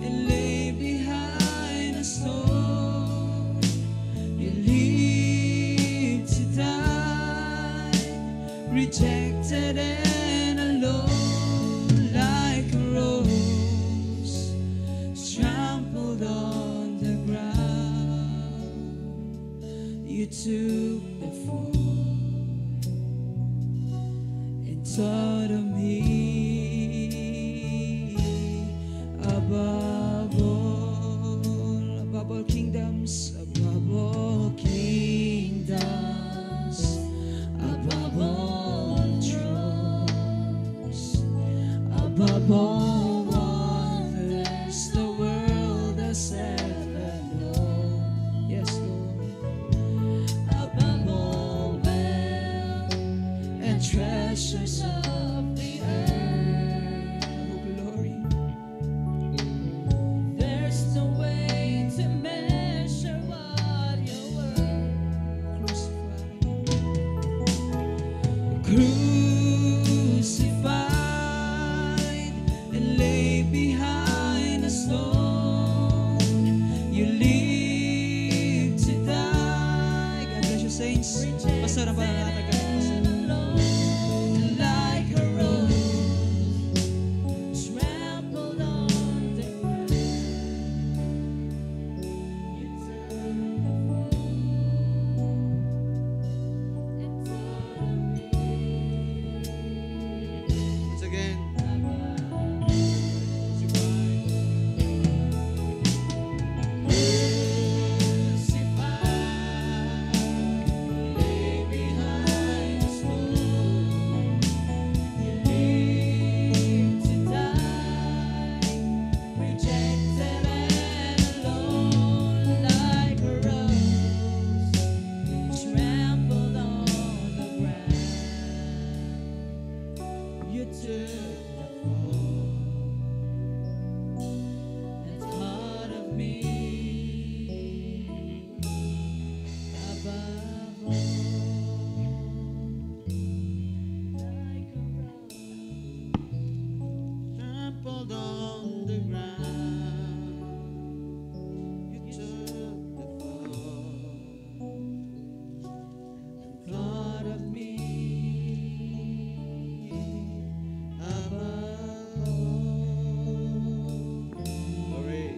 and lay behind a stone. You lived to die, rejected and alone, like a rose trampled on the ground. You took the fall and taught of me above all kingdoms, above all kingdoms, above all thrones, above all wonders the world has ever known. Yes, Lord. Above all wealth and treasures of the earth. Oh, glory. There's no way to measure what you're worth. Crucified and lay behind a stone. You live to die. God bless you, saints. Pastor ang pananatag. Like a rose trampled on the ground. You took the fall and taught of me. Once again, Lay behind a stone. You live to die, rejected and alone, like a rose trampled on the ground. You took the fall and thought of me above all, like a rose trampled on the ground. You took the fall. thought of me above all. Glory.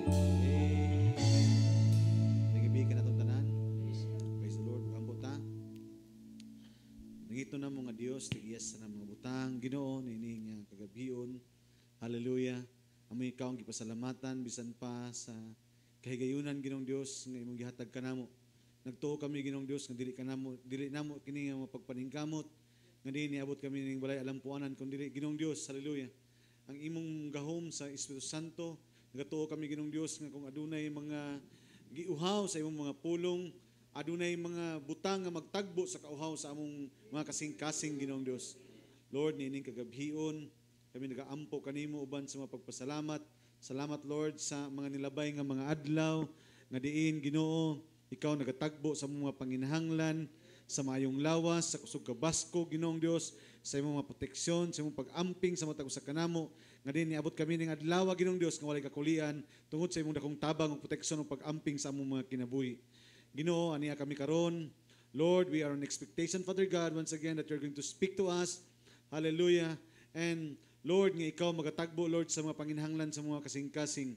Nagibigan na itong tanan. Praise the Lord. Ang butang. Nagito na mga Diyos, tigiyas na mga butang. Ginoo, nining kagabion. Hallelujah. Amoy ikaw ang gipasalamatan, bisan pa sa kahigayunan, Ginoong Diyos, nga imong gihatag ka namo. Nagtuo kami, Ginoong Diyos, nga dili namo kini nga mapagpaningkamot, nga di niabot kami ning balay alampuanan kun dili, Ginoong Diyos. Hallelujah. Ang imong gahom sa Espiritu Santo, nagatuo kami, Ginoong Diyos, nga kung adunay mga giuhaw sa imong mga pulong, adunay mga butang nga magtagbo sa kauhaw sa among mga kasing-kasing, Ginoong Diyos. Lord, nining kagabhion, kami nagaampo kanimo uban sa mga pagpasalamat. Salamat, Lord, sa mga nilabay nga mga adlaw, nga diin, Ginoo, ikaw nagatagbo sa mga panginahanglan, sa maayong lawas, sa kusog kabasko, Ginoong Diyos, sa imong mga proteksyon, sa imong pag-amping sa mga tag-usa kanamo, nga din niabot kami ning adlaw, Ginoong Diyos, nga walay kakulian tungod sa imong dakong tabang ug proteksyon ug pag-amping sa among mga kinabuhi. Ginoo, aniya kami karon. Lord, we are on expectation, Father God, once again that you're going to speak to us. Hallelujah. And Lord, nga ikaw magatagbo, Lord, sa mga panginahanglan sa mga kasing-kasing.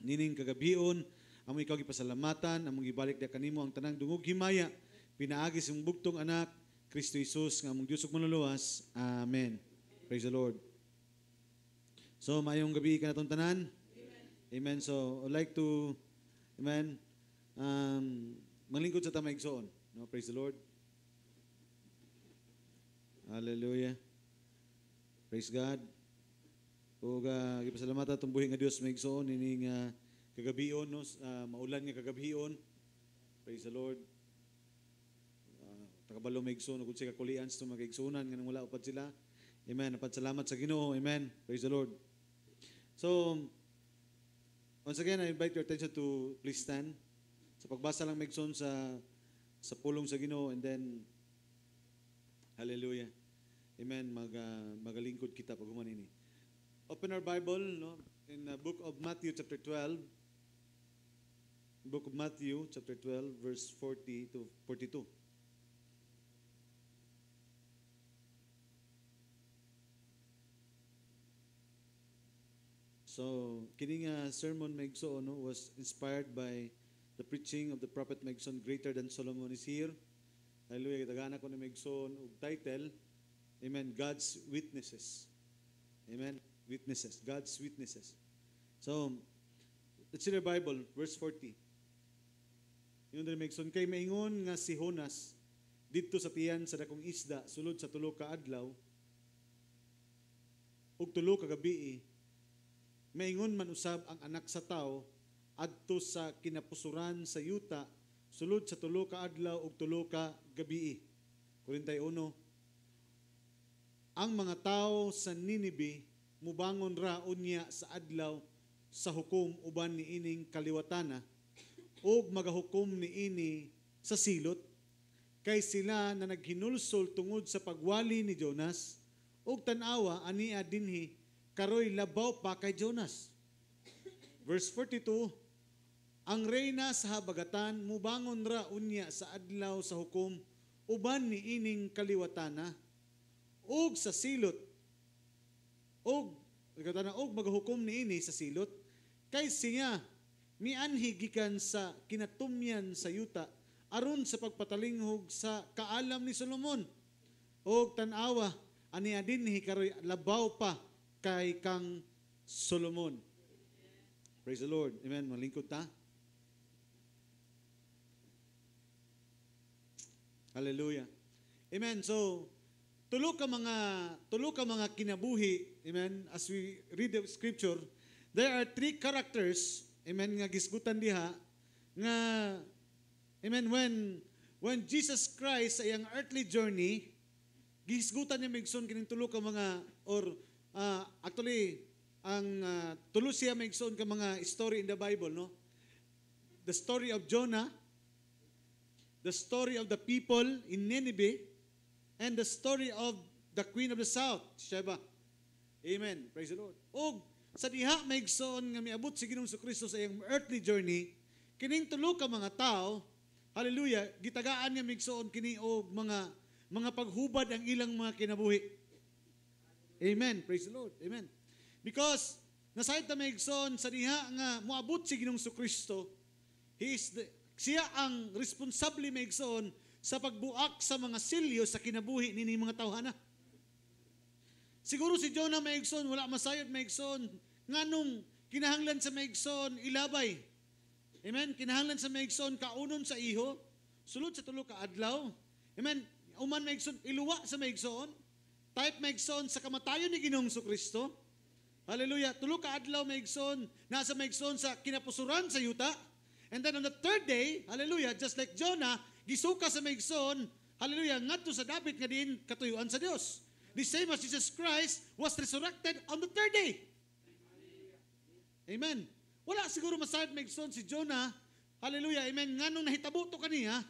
Nining kagabion, among ikaw gipasalamatan, among gibalik dia kanimo ang tanang dungog himaya, pinaagi sa imong bugtong anak, Kristo Jesus, nga among Diyos ug manluluwas. Amen. Praise the Lord. So, mayong gabi ka na itong tanan. Amen. So, I'd like to, amen, manglingkod sa tamaigsoon. No? Praise the Lord. Hallelujah. Praise God. O gipasalamatan itong buhi nga Diyos maigsoon, ining kagabion, no? Maulan nga kagabion. Praise the Lord. Takabalo maigsoon, kung siya kakulian sa mga kaigsunan, nga nang wala upad sila. Amen. Napad salamat sa Ginoo. Amen. Praise the Lord. So, once again, I invite your attention to please stand. Sa pagbasa lang maigsoon sa pulong sa Ginoo, and then, hallelujah. Amen. Magalingkod kita pag human ini. open our Bible, no, in the book of Matthew chapter 12. Book of Matthew chapter 12 verse 40 to 42. So, kini nga sermon maigsoon no, was inspired by the preaching of the prophet maigsoon, Greater than Solomon is here. Hallelujah. Kitagana ko ni maigsoon og title, amen, God's Witnesses. Amen. Witnesses. God's Witnesses. So, let's read the Bible, verse 40. Yung dali maigsoon, kay maingon nga si Jonas didto sa tiyan sa dakong isda sulod sa tulo ka adlaw ug tulo ka gabii. Maingon man usab ang anak sa tao adto sa kinapusuran sa yuta sulod sa tulo ka adlaw ug tulo ka gabii. 41. Ang mga tao sa Ninibe mubangon ra unya sa adlaw sa hukom uban ni ining kaliwatana ug magahukom ni ini sa silot kay sila na naghinulsol tungod sa pagwali ni Jonas ug tan-awa ania dinhi karoy labaw pa kay Jonas. Verse 42, ang reyna sa habagatan mubangon ra unya sa adlaw sa hukom uban ni ining kaliwatana ug sa silot ug magahukom ni ini sa silot kay siya mianhi gikan sa kinatumyan sa yuta aron sa pagpatalinghog sa kaalam ni Solomon ug tan-awa ania dinhi karoy labaw pa kay kang Solomon. Praise the Lord. Amen. Malingkod ta. Hallelujah. Amen. So, tulo ka mga kinabuhi, amen, as we read the scripture, there are three characters, amen, nga gisgutan diha nga, amen, when Jesus Christ sa iyang earthly journey, gisgutan niya migson kining tulo ka mga actually ang tulo siya migson ka mga story in the Bible, no? The story of Jonah, the story of the people in Nineveh, and the story of the Queen of the South, Sheba. Amen. Praise the Lord. Og sa diha maigsoon nga miabot si Ginoong Kristo sa iyang earthly journey, kining tulo ka mga tao, hallelujah, gitagaan niya maigsoon kini og mga paghubad ang ilang mga kinabuhi. Amen. Praise the Lord. Amen. Because nasayod ta maigsoon sa diha nga moabot si Ginoong Kristo, siya ang responsable maigsoon sa pagbuak sa mga silyo sa kinabuhi ni mga tawhana. Siguro si Jonah maigsoon wala masayod maigsoon nganong kinahanglan sa maigsoon ilabay. Amen. Kinahanglan sa maigsoon kaunon sa iho sulod sa tulo ka adlaw. Amen. Uman maigsoon iluwa sa maigsoon type maigsoon sa kamatayon ni Ginoong Kristo. Hallelujah. Tulo ka adlaw maigsoon nasa maigsoon sa kinapusuran sa yuta. And then on the third day, hallelujah, just like Jonah, gisuka sa maigsoon, hallelujah, ngadto sa dapit nga din katuyuan sa Dios. The same as Jesus Christ was resurrected on the third day. Amen. Wala siguro masayod maigsoon si Jonah, hallelujah, amen, nganong nahitabo to kaniya,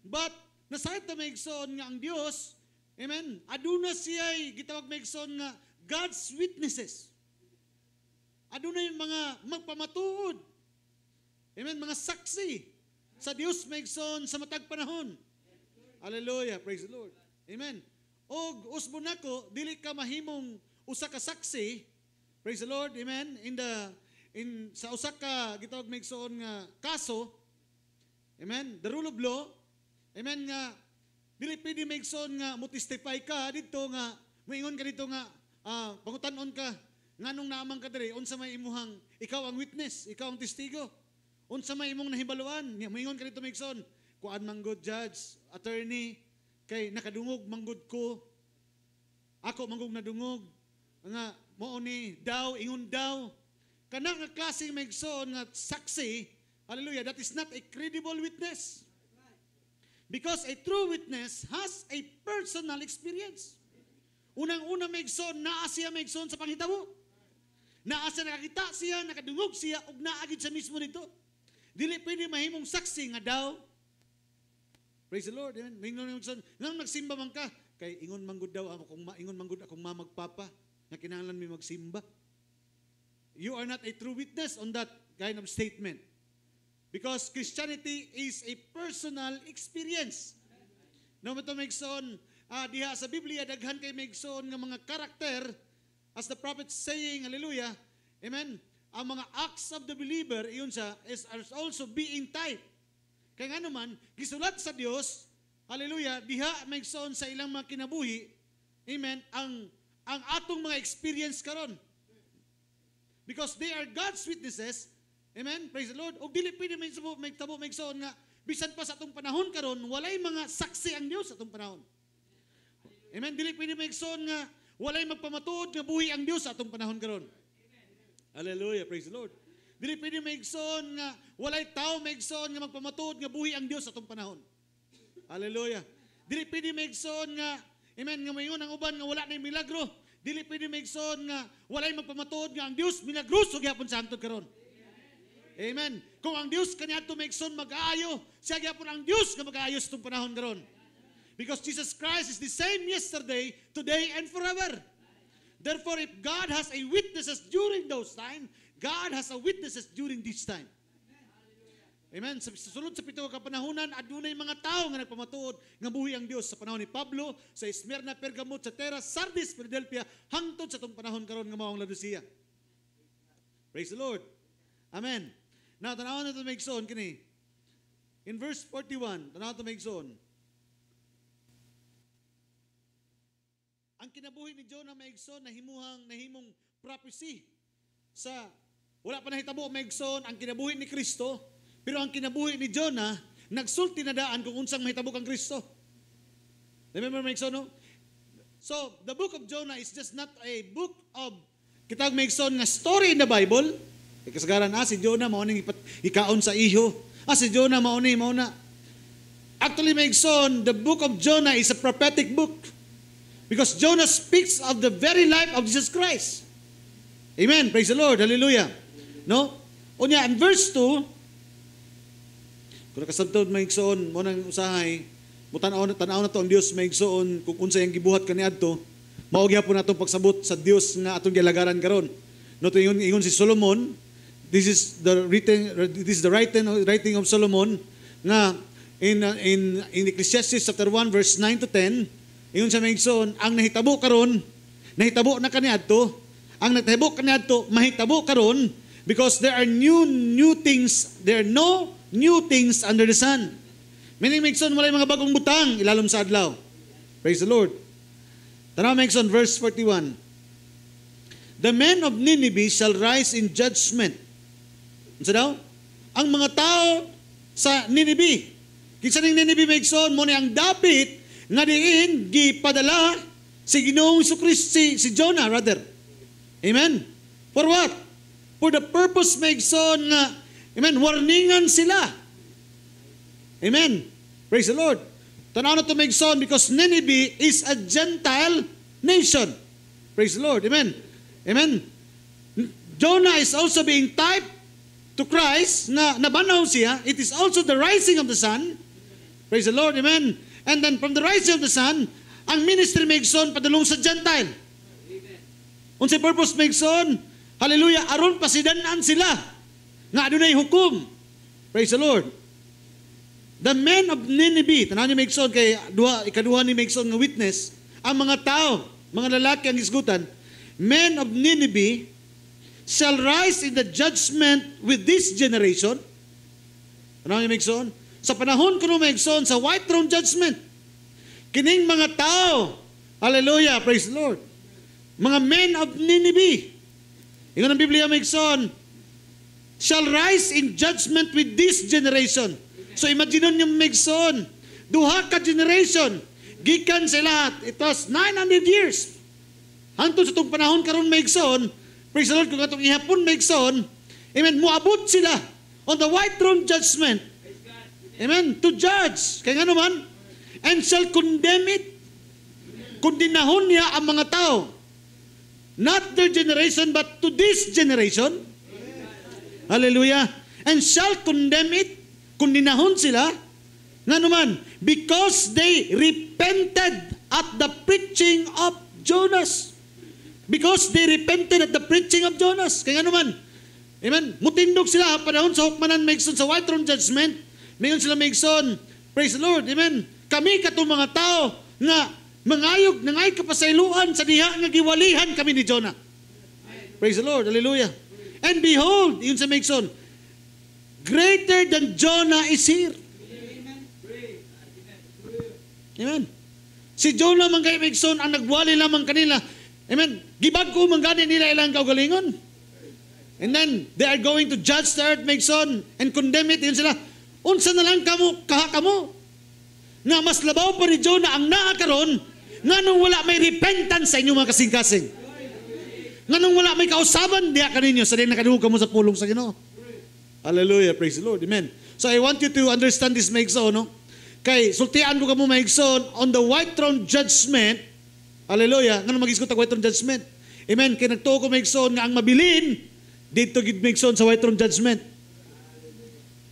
but nasayod ta maigsoon nga ang Dios, amen, aduna siya'y gitawag maigsoon nga God's witnesses. Aduna yung mga magpamatuod, amen, mga saksi sa Dios maigsoon sa matag panahon. Hallelujah, praise the Lord. Amen. Og usbon nako dili ka mahimong usa ka saksi, praise the Lord, amen, sa usa ka gitawag maigsoon nga kaso, amen, the rule of law, amen, nga dili pwede maigsoon nga mo testify ka dito nga moingon ka dito nga pangutanon ka nganong naamang ka diri unsa may imuhang ikaw ang witness, ikaw ang testigo. Unsa may imong nahibaluan? Moingon ka dito maigsoon, kuan manggod judge, attorney, kay nakadungog manggod ko. Ako manggod nadungog. Nga mao ni daw ingon daw. Kana nga klase maigsoon nga saksi, hallelujah, that is not a credible witness. Because a true witness has a personal experience. Unang-una maigsoon, naa siya maigsoon sa panghitabo. Naa siya nakakita siya, nakadungog siya, ug naagid siya mismo dito. Dili pwede mahimong saksi nga daw. Praise the Lord. Amen. Nang nagsimba man ka, kay ingon manggod daw ako kung ingon manggod akong mamagpapa nga kinahanglan mi magsimba. you are not a true witness on that kind of statement. Because Christianity is a personal experience. No mato maigsoon, diha sa Biblia daghan kay maigsoon nga mga karakter, as the prophet saying, hallelujah, amen, ang mga acts of the believer, iyon siya, are also being typed. Kaya nga naman, gisulat sa Dios, hallelujah, diha maigsoon sa ilang mga kinabuhi, amen, ang atong mga experience karon. Because they are God's witnesses, amen, praise the Lord. O dili pwede may tabo maigsoon nga, bisan pa sa atong panahon karon, walay mga saksi ang Dios sa atong panahon. Amen, dili pwede maigsoon nga, walay magpamatuod nga buhi ang Dios sa atong panahon karon. Hallelujah, praise the Lord. Dili pwede maigsoon nga walay tao maigsoon nga magpamatuod nga buhi ang Dios sa atong panahon. Hallelujah. Dili pwede maigsoon nga, amen, nga mayon ang uban nga wala na milagro. Dili pwede maigsoon nga walay magpamatuod nga ang Dios milagroso gyapon sa hangtod karon. Amen. Kung ang Dios kaniadto maigsoon mag-aayo, siya gyapon ang Dios nga mag-aayo sa atong panahon karon. Because Jesus Christ is the same yesterday, today, and forever. Therefore, if God has a witnesses during those times, God has a witnesses during this time. Amen. Sa sulod sa pito ka panahonan, adunay mga tao nga nagpamatuod nga buhi ang Dios sa panahon ni Pablo, sa Smyrna, Pergamo, Thyatira, Sardis, Philadelphia, hangtod sa tong panahon karon nga mao ang Laodicea. Praise the Lord. Amen. Now, tanawan nato maigsoon kini. In verse 41, tanawan nato maigsoon. Ang kinabuhi ni Jonah maigsoon nahimong prophecy sa wala pa nahitabo maigsoon ang kinabuhi ni Kristo, pero ang kinabuhi ni Jonah nagsulti na daan kung unsang mahitabo kang Kristo. Remember maigsoon, no? So the book of Jonah is just not a book of kitag maigsoon nga story in the Bible. Kasagaran si Jonah mao ning ikaon sa iho. Si Jonah mao na. Actually maigsoon, the book of Jonah is a prophetic book. Because Jonah speaks of the very life of Jesus Christ. Amen. Praise the Lord. Hallelujah. No? Unya, in verse 2, kung nakasabtod maigsoon, mo nang usahay, tanaw na to ang Dios maigsoon, kung unsa yung gibuhat kaniadto, maugya po natong pagsabot sa Dios nga atong gilagaran karon. No, to ingon si Solomon, this is the writing of Solomon, nga in Ecclesiastes chapter 1, verse 9 to 10, iyon sa maigsoon, ang nahitabo karon, nahitabo na kaniadto, ang nahitabo kaniadto, mahitabo karon, because there are new things, there are no new things under the sun. Meaning maigsoon, walay mga bagong butang, ilalom sa adlaw. Praise the Lord. Tanaw maigsoon, verse 41. The men of Nineveh shall rise in judgment. Ano daw? Ang mga tao sa Nineveh. Kinsa ning Nineveh maigsoon, mo ni ang dapit nga diin gipadala si Ginoong Jesucristo, si Jonah rather. Amen. For what? For the purpose maigsoon nga, amen, warningan sila. Amen. Praise the Lord. Tanaw na to maigsoon because Nineveh is a Gentile nation. Praise the Lord. Amen. Amen. Jonah is also being typed to Christ na nabanaw siya. It is also the rising of the sun. Praise the Lord. Amen. And then from the rising of the sun, ang ministry maigsoon padulong sa Gentile. Unsay purpose maigsoon? Hallelujah, aron pasidan-an sila nga adunay hukom. Praise the Lord. The men of Nineveh, tanaw ni maigsoon kay ikaduha ni maigsoon nga witness, ang mga tao, mga lalaki ang isgutan, men of Nineveh shall rise in the judgment with this generation. Tanaw ni maigsoon, sa panahon kuno maigsoon sa white throne judgment, kining mga tao, hallelujah, praise the Lord, mga men of Nineveh, ingon ang Biblia maigsoon, shall rise in judgment with this generation. So imagine nyo maigsoon, duha ka generation, gikan sa lahat, it was 900 years. Hangtod sa itong panahon karon maigsoon, praise the Lord, kung atong ihapon maigsoon, amen, muabot sila on the white throne judgment. Amen. To judge. Kaya nga naman, and shall condemn it. Kundinahon niya ang mga tao. Not their generation, but to this generation. Amen. Hallelujah. And shall condemn it. Kundinahon sila. Nga naman, because they repented at the preaching of Jonas. Because they repented at the preaching of Jonas. Kaya naman, amen, mutindog sila panahon sa hukmanan maigsoon sa white throne judgment. Mayon sila maigsoon. Praise the Lord. Amen. Kami katong mga tao nga mangayog, nangay kapasayloan sa diha nga giwalihan kami ni Jonah. Praise the Lord. Hallelujah. And behold, yun sa maigsoon, greater than Jonah is here. Amen. Si Jonah man kay maigsoon ang nagwali lamang kanila. Amen. Gibag ko man gani nila ilang kaugalingon. And then they are going to judge the earth maigsoon and condemn it. Yun sila. Unsa na lang kamo kaha kamo. Nga mas labaw pa ni Jonah ang naa karon nganong wala may repentance sa inyong mga kasing-kasing. Nganong wala may kausaban diha kaninyo sa din nakadungog kamo sa pulong sa Ginoo. Hallelujah, praise the Lord. Amen. So I want you to understand this maigsoon, no? Kay sultian ko kamo maigsoon on the white throne judgment. Hallelujah. Nganong mag-isgot ang white throne judgment? Amen. Kay nagtuo ko maigsoon nga ang mabilin dito gid maigsoon sa white throne judgment.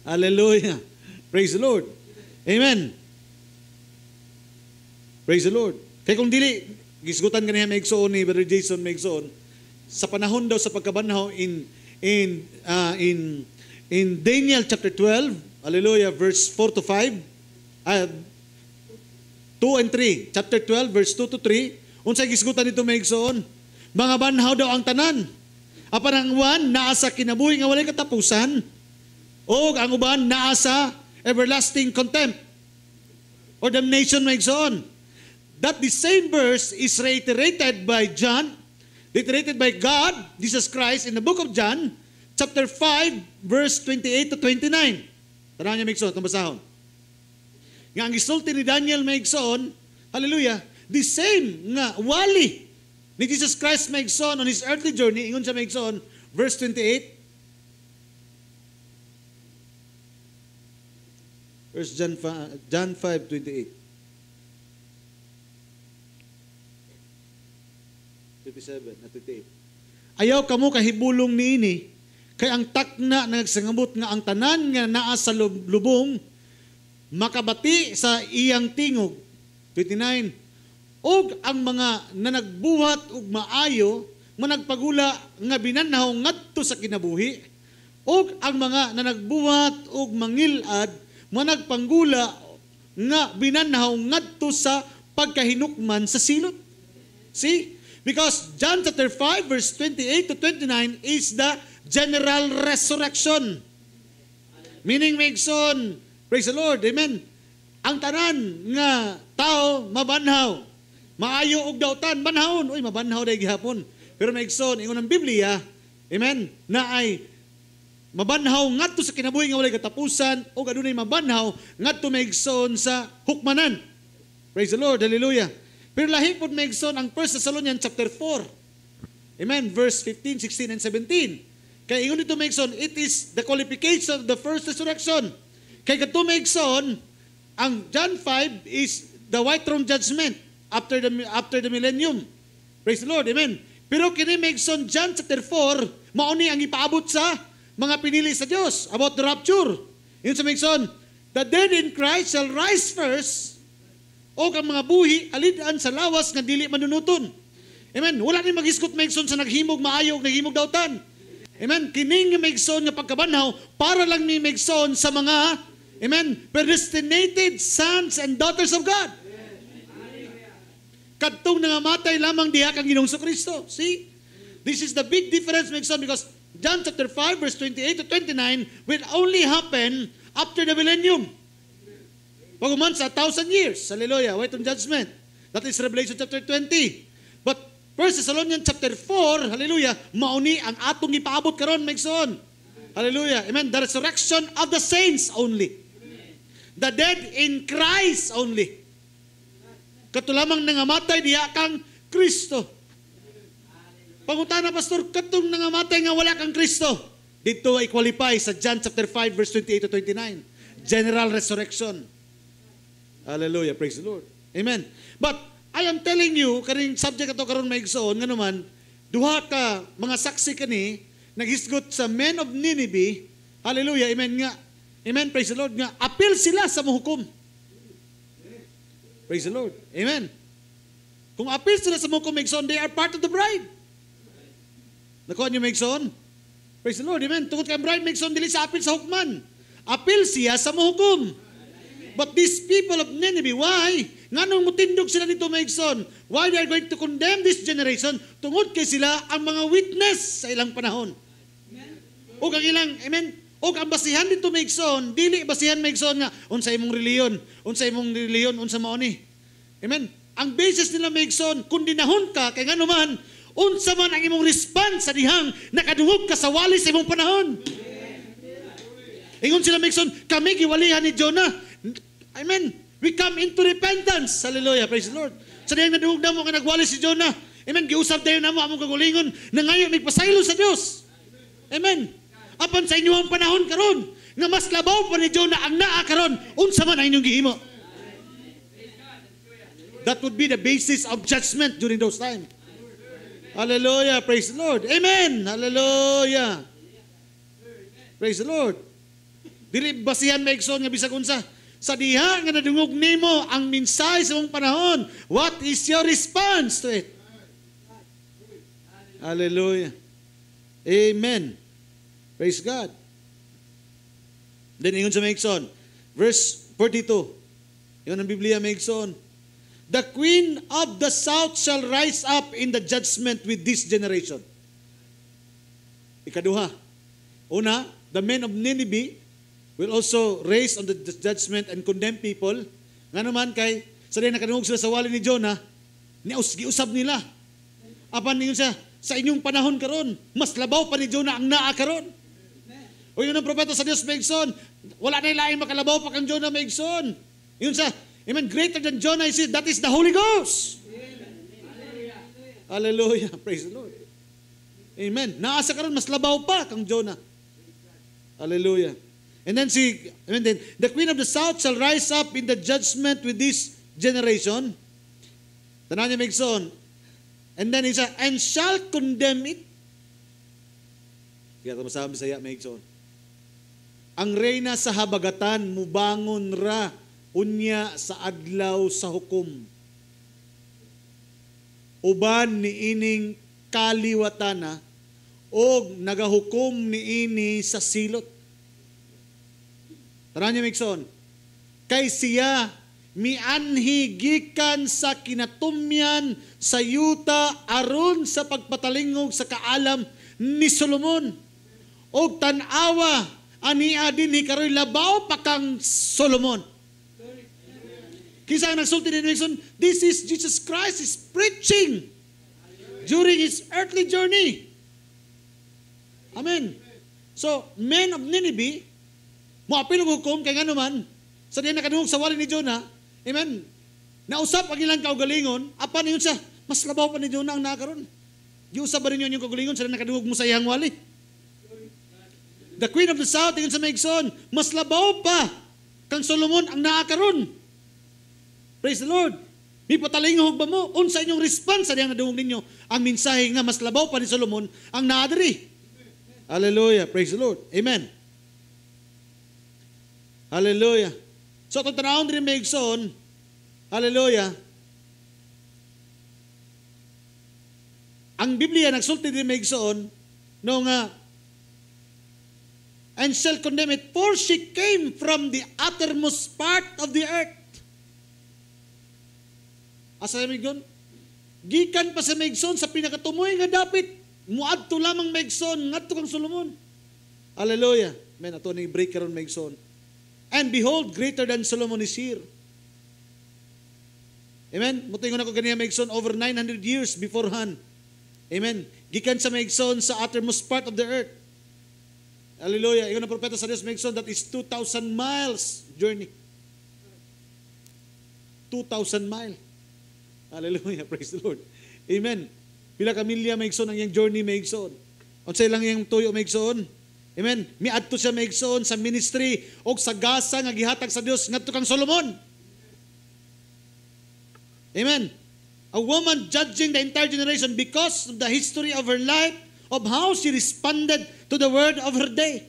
Hallelujah. Praise the Lord. Amen. Praise the Lord. Kaya kung dili, gisgutan ka niya maigsoon ni Brother Jason maigsoon, sa panahon daw sa pagkabanhaw in Daniel chapter 12, hallelujah, verse 4 to 5, 2 and 3, chapter 12, verse 2 to 3, unsay gisgutan dito maigsoon, mga banhaw daw ang tanan, apan ang uban naa sa kinabuhi nga walay katapusan, o ang uban naa sa everlasting contempt, or damnation maigsoon. That the same verse is reiterated by John, reiterated by God, Jesus Christ, in the book of John, chapter 5, verse 28 to 29. Tanaw niya maigsoon, itong basahon. Nga ang gisulti ni Daniel maigsoon, hallelujah, the same nga wali ni Jesus Christ maigsoon on His earthly journey, ingon siya maigsoon, verse 28, verse John 5:28. 27 at 28. Ayaw kamo kahibulong niini kay ang takna nagsangabot nga ang tanan nga naa sa lubong makabati sa iyang tingog. 29. Og ang mga nanagbuhat og maayo managpagula nga binanhaw ngadto sa kinabuhi, og ang mga nanagbuhat og mangilad managpanggula nga binanhaw ngadto sa pagkahinukman sa silot. See? Because John chapter 5 verse 28 to 29 is the general resurrection. Meaning maigsoon, praise the Lord, amen. Ang tanan nga tao mabanhaw, maayo og dautan banhawon, uy mabanhaw day gihapon. Pero maigsoon ingon ang Biblia, amen, na ay mabanhaw ngadto sa kinabuhi nga walay katapusan o adunay mabanhaw ngadto maigsoon sa hukmanan. Praise the Lord, hallelujah. Pero lahi po maigsoon ang 1 Thessalonians chapter 4. Amen. Verse 15, 16, and 17. Kaya ingon dito maigsoon, it is the qualification of the first resurrection. Kaya kato maigsoon, ang John 5 is the white throne judgment after the millennium. Praise the Lord. Amen. Pero kini maigsoon John chapter 4, mauni ang ipaabot sa mga pinili sa Dios about the rapture. Yun sa maigsoon, the dead in Christ shall rise first, o ang mga buhi alidan sa lawas nga dili manunuton. Amen. Wala ni maghiskot maigsoon sa naghimog maayo ug naghimog dautan. Amen. Kining maigsoon nga pagkabanhaw para lang ni maigsoon sa mga, amen, predestinated sons and daughters of God. Kadtong nangamatay lamang diha kang Ginoong Kristo. See? This is the big difference maigsoon, because John chapter 5 verse 28 to 29 will only happen after the millennium. Paguman sa 1,000 years. Hallelujah. White throne judgment. That is Revelation chapter 20. But 1 Thessalonians chapter 4, hallelujah, mauni ang atong ipaabot karon maigsoon. Hallelujah. Amen. The resurrection of the saints only. The dead in Christ only. Katulamang nangamatay diha kang Kristo. Pangutana, pastor, katong nangamatay nga wala kang Kristo. Dito ay qualify sa John chapter 5 verse 28 to 29. General resurrection. Hallelujah, praise the Lord. Amen. But I am telling you, kaning subject ato karon maigsoon nga naman, duha ka mga saksi kani naghisgot sa men of Nineveh. Hallelujah, amen nga. Amen, praise the Lord nga. Appeal sila sa muhukom. Praise the Lord. Amen. Kung appeal sila sa muhukom maigsoon, they are part of the bride. Nakuha niyo Megson? Praise the Lord, amen. Tungkol kay Brian Megson, dili sa apil sa hukman. Apil siya sa mahukom. But these people of Nineveh, why? Nganong mutindog sila dito, Megson? Why they are going to condemn this generation? Tungod kay sila ang mga witness sa ilang panahon. O kang ilang, amen? O ang basihan dito, Megson, dili basihan, Megson, nga, unsa imong reliyon, unsa mao ni. Amen? Ang basis nila, Megson, kung dinahon ka, kay nga naman, unsa man ang imong response sa dihang nakadungog ka sa wali sa imong panahon. Ingon sila, Megson, kami giwalihan ni Jonah. Amen. We come into repentance. Hallelujah. Praise the Lord. Sa dihang nadungog na mo nga nagwali si Jonah. Amen. Giusap tayo na mo among kagulingon na ngayon magpasaylo sa Dios. Amen. Apan sa inyong panahon karon nga mas labaw pa ni Jonah ang naa karon, unsa man ang inyong gihimo. That would be the basis of judgment during those times. Hallelujah. Praise the Lord. Amen. Hallelujah. Praise the Lord. Dili basihan Megson nga bisag unsa. Sa diha nga nadungog nimo ang mensahe sa mong panahon, what is your response to it? Hallelujah. Amen. Praise God. Then ingon sa Megson, verse 42. Yun ang Biblia, Megson. The queen of the south shall rise up in the judgment with this generation. Ikaduha. Una, the men of Nineveh will also raise on the judgment and condemn people. Nga naman kay, sa diyan nakadungog sila sa wali ni Jonah, giusab nila. Apan ninyo siya, sa inyong panahon karon, mas labaw pa ni Jonah ang naa karon. O yun ang propeta sa Diyos, Megson, wala na ilaing makalabaw pa kang Jonah, Megson. Yun siya, amen, greater than Jonah is it, that is the Holy Ghost. Hallelujah. Praise the Lord. Amen. Naasa karon mas labaw pa kang Jonah. Hallelujah. And then the queen of the south shall rise up in the judgment with this generation. Tanan niya, Megson. And then he said, and shall condemn it. Kaya ito masabi sa iya, Megson. Ang reyna sa habagatan, mubangon ra, unya sa adlaw sa hukom. Uban ni ining kaliwatana, o nagahukom ni ini sa silot. Tanan niya, Megson. Kay siya mianhi gikan sa kinatumyan sa yuta aron sa pagpatalingog sa kaalam ni Solomon. O tanawa ania dinhi karoy labaw pa kang Solomon. Kisa ang nagsulti ni Megson, this is Jesus Christ is preaching during his earthly journey. Amen. So, men of Nineveh, muapil ang hukom, kaya nga naman, sa diyan nakadungog sa wali ni Jonah, amen, nausap ang ilang kaugalingon, apan yun siya, mas labaw pa ni Jonah ang nakaroon. Giusap ba rin yun yung kaugalingon, sa nakadungog mo sa iyang wali? The queen of the south, yun sa Megson, mas labaw pa kang Solomon ang nakaroon. Praise the Lord. May patalingog ba mo? Unsa inyong response sa diyang nadungog ninyo, ang mensahe nga mas labaw pa ni Solomon ang naadiri. Hallelujah. Praise the Lord. Amen. Hallelujah. So, kung tanawin rin Megson, hallelujah, ang Biblia nagsulti din Megson, no nga, and shall condemn it, for she came from the uttermost part of the earth. Asa Megson? Gikan pa sa Megson, sa pinakatumoy nga dapit, muadto lamang Megson, ngadto kang Solomon. Hallelujah. Man, ato ni break karon Megson. And behold, greater than Solomon is here. Amen? Mutingon ako ganiya Megson, over 900 years beforehand. Amen? Gikan sa Megson sa uttermost part of the earth. Hallelujah. Iyon ang propeta sa Diyos Megson, that is 2,000 miles journey. 2,000 mile. Hallelujah. Praise the Lord. Amen. Pila kamilya Megson ang iyang journey Megson. Unsay lang iyang tuyo Megson. Amen. Miadto siya Megson sa ministry o sa gasa nga gihatag sa Dios ngadto kang Solomon. Amen. A woman judging the entire generation because of the history of her life, of how she responded to the word of her day.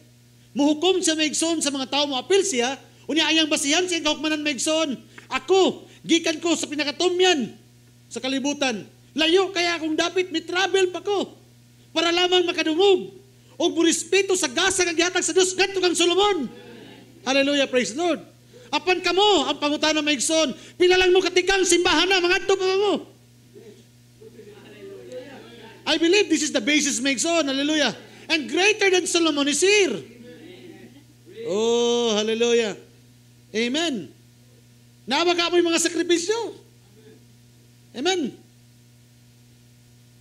Muhukom siya Megson sa mga tao mo apil siya, unya ayang basihan siya kahukmanan Megson. Ako, gikan ko sa pinakatumyan sa kalibutan. Layo kaya akong dapat mi travel pa ko. para lamang makadungog o burispeto sa gasa nga gihatag sa Dios ngadto kang Solomon. Hallelujah, praise the Lord. Apan kamo ang pangutana maigsoon, pila lang mo katikang simbahan na mangadto pa mo. I believe this is the basis maigsoon. Hallelujah. And greater than Solomon is here. Oh, hallelujah. Amen. Nabaga mo yung mga sakripisyo. Amen.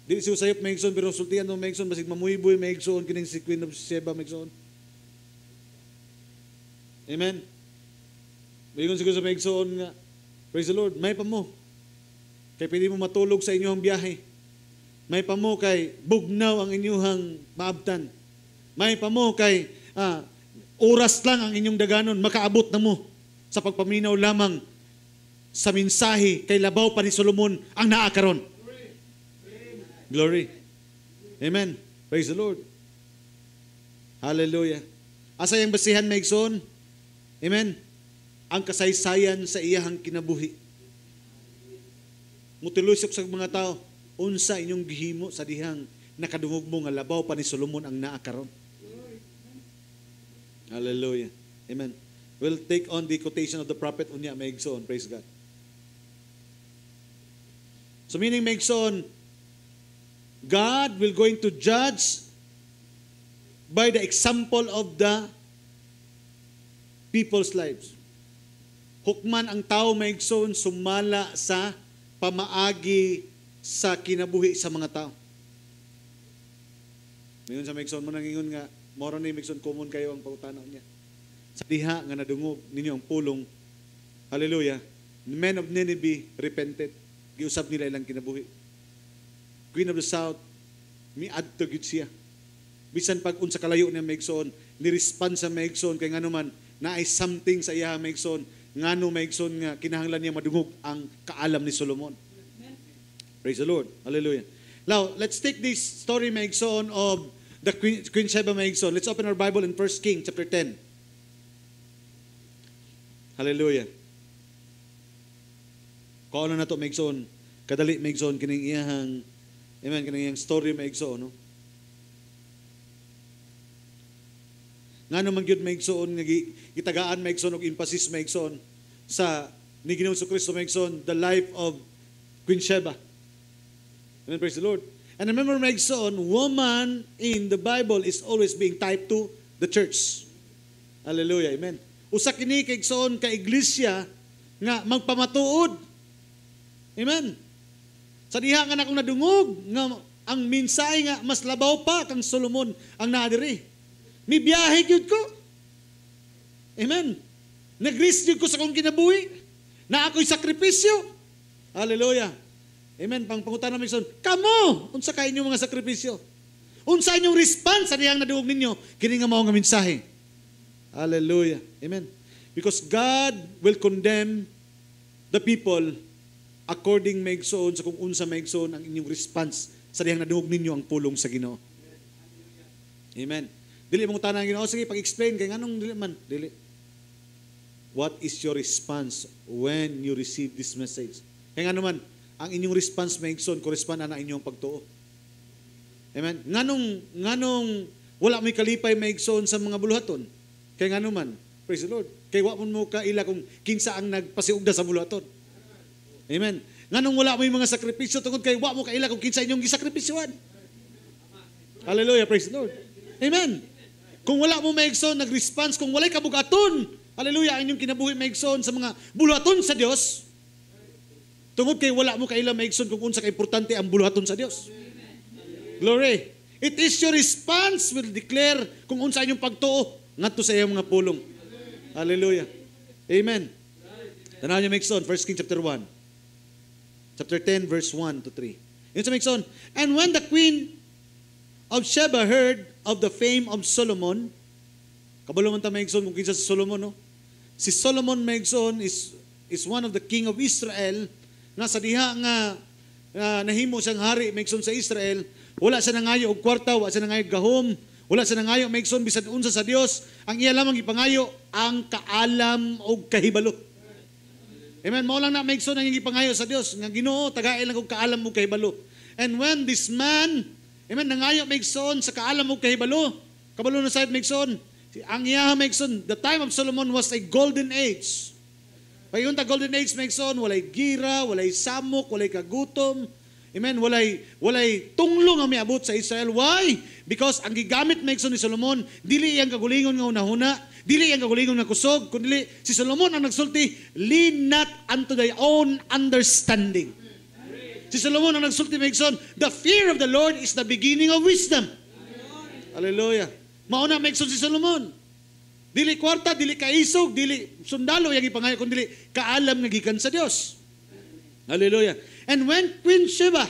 Di siya sayop maigsoon, pero sultihan mo maigsoon, basig mamuyboy maigsoon, kining si Queen of Sheba maigsoon. Amen. Mayon siguro sa maigsoon nga, praise the Lord, may pa mo. Kay pwede mo matulog sa inyong biyahe. May pa mo kay bugnaw ang inyong maabtan. May pa mo kay oras lang ang inyong daganon, makaabot na mo sa pagpaminaw lamang sa mensahe kay labaw pa ni Solomon ang naakaron. Glory. Amen. Praise the Lord. Hallelujah. Asa yung basihan maigsoon? Amen. Ang kasaysayan sa iyahang kinabuhi. Mutilusok sa mga tao, unsa inyong gihimo sa dihang nakadungog mo nga labaw pa ni Solomon ang naakaron. Hallelujah. Amen. We'll take on the quotation of the prophet unya maigsoon. Praise God. So meaning maigsoon, God will going to judge by the example of the people's lives. Hukman ang tao maigsoon sumala sa pamaagi sa kinabuhi sa mga tao. Ngayon sa maigsoon mo nangingon nga, moro ni maigsoon common kayo ang pangutanaw niya. Sa diha nga nadungog ninyo ang pulong, hallelujah, the men of Nineveh repented. Giusap nila ilang kinabuhi. Queen of the South, miadto gyud siya. Bisan pag unsa kalayo niya maigsoon, ni-respond sa maigsoon kay ngano man naay something sa iya maigsoon, ngano maigsoon nga kinahanglan niya madungog ang kaalam ni Solomon. Praise the Lord. Hallelujah. Now, let's take this story maigsoon of the Queen Sheba maigsoon. Let's open our Bible in 1 Kings chapter 10. Hallelujah. Kung ano na ito maigsoon, kadali maigsoon kining iyahang, amen, kining iyang story maigsoon, no? Nga naman yun maigsoon, gitagaan maigsoon og emphasis maigsoon sa ni Ginoong Kristo maigsoon, the life of Queen Sheba. Amen, praise the Lord. And remember maigsoon, woman in the Bible is always being typed to the church. Hallelujah, amen. Usa kini kay igsoon ka iglesia nga magpamatuod. Amen. Sa diha nga nakong nadungog nga ang mensahe nga mas labaw pa kang Solomon ang naadiri. Mi biyahe gyud ko. Amen. Nag-risk gyud ko sa akong kinabuhi. Na ako'y sakripisyo. Hallelujah. Amen. Pangutana mi son, kamo unsa kay inyong mga sakripisyo? Unsa inyong response sa dihang nadungog ninyo kini nga mao nga mensahe? Hallelujah. Amen. Because God will condemn the people according maigsoon sa kung unsa maigsoon ang inyong response sa dihang nadungog ninyo ang pulong sa Ginoo. Amen. Dili mong tanang Ginoo, sige pag-explain kay nganong dili man, dili. What is your response when you receive this message? Kay ngano man ang inyong response maigsoon correspond ana inyong pagtuo. Amen. Nganong wala may kalipay maigsoon sa mga buluhaton? Kay ngano man, praise the Lord. Kay wa mo kaila kung kinsa ang nagpasiugda sa buluhaton. Amen. Nganong wala mo yung mga sakripisyo tungod kay wa mo kaila kung kinsa inyong gisakripisyoan. Hallelujah, praise the Lord. Amen. Kung wala mo maigsoon nag-response, kung walay kabugaton, hallelujah, ang inyong kinabuhi maigsoon sa mga buluhaton sa Dios. Tungod kay wala mo kaila maigsoon kung unsa ka importante ang buluhaton sa Dios. Glory. It is your response will declare kung unsa inyong pagtuo ngadto sa iyang mga pulong. Hallelujah. Amen. Tanaw niyo maigsoon, 1 Kings chapter 1. Chapter 10, verse 1 to 3. Yun sa maigsoon. And when the queen of Sheba heard of the fame of Solomon, kabalo man ta maigsoon kung kinsa si Solomon, no? Si Solomon maigsoon is one of the king of Israel, nga sa diha nga nahimo siyang hari maigsoon sa Israel, wala siya nangayo og kwarta, wala siya nangayo gahom, wala siya nangayo maigsoon bisan unsa sa Dios, ang iya lamang gipangayo ang kaalam og kahibalo. Amen. Mao lang na maigsoon ang gipangayo sa Dios nga Ginoo tagay lang og kaalam mo kahibalo. And when this man, Amen, nangayo maigsoon sa kaalam mo kahibalo. Kabalo na side maigsoon. Ang iyaha maigsoon, the time of Solomon was a golden age. Payon ta golden age maigsoon, walay gira, walay samok, walay kagutom. Amen, walay tunglong ang miabot sa Israel. Why? Because ang gigamit maigsoon ni Solomon, dili iyang kagulingon nga unahuna, dili iyang kagulingon nga kusog, kundi si Solomon ang nagsulti, lean not unto thy own understanding. Si Solomon ang nagsulti maigsoon, the fear of the Lord is the beginning of wisdom. Hallelujah. Mauna maigsoon si Solomon. Dili kwarta, dili kaisog, dili sundalo yang ipangayo, kundi dili kaalam nga gikan sa Dios. Hallelujah. And when Queen Sheba,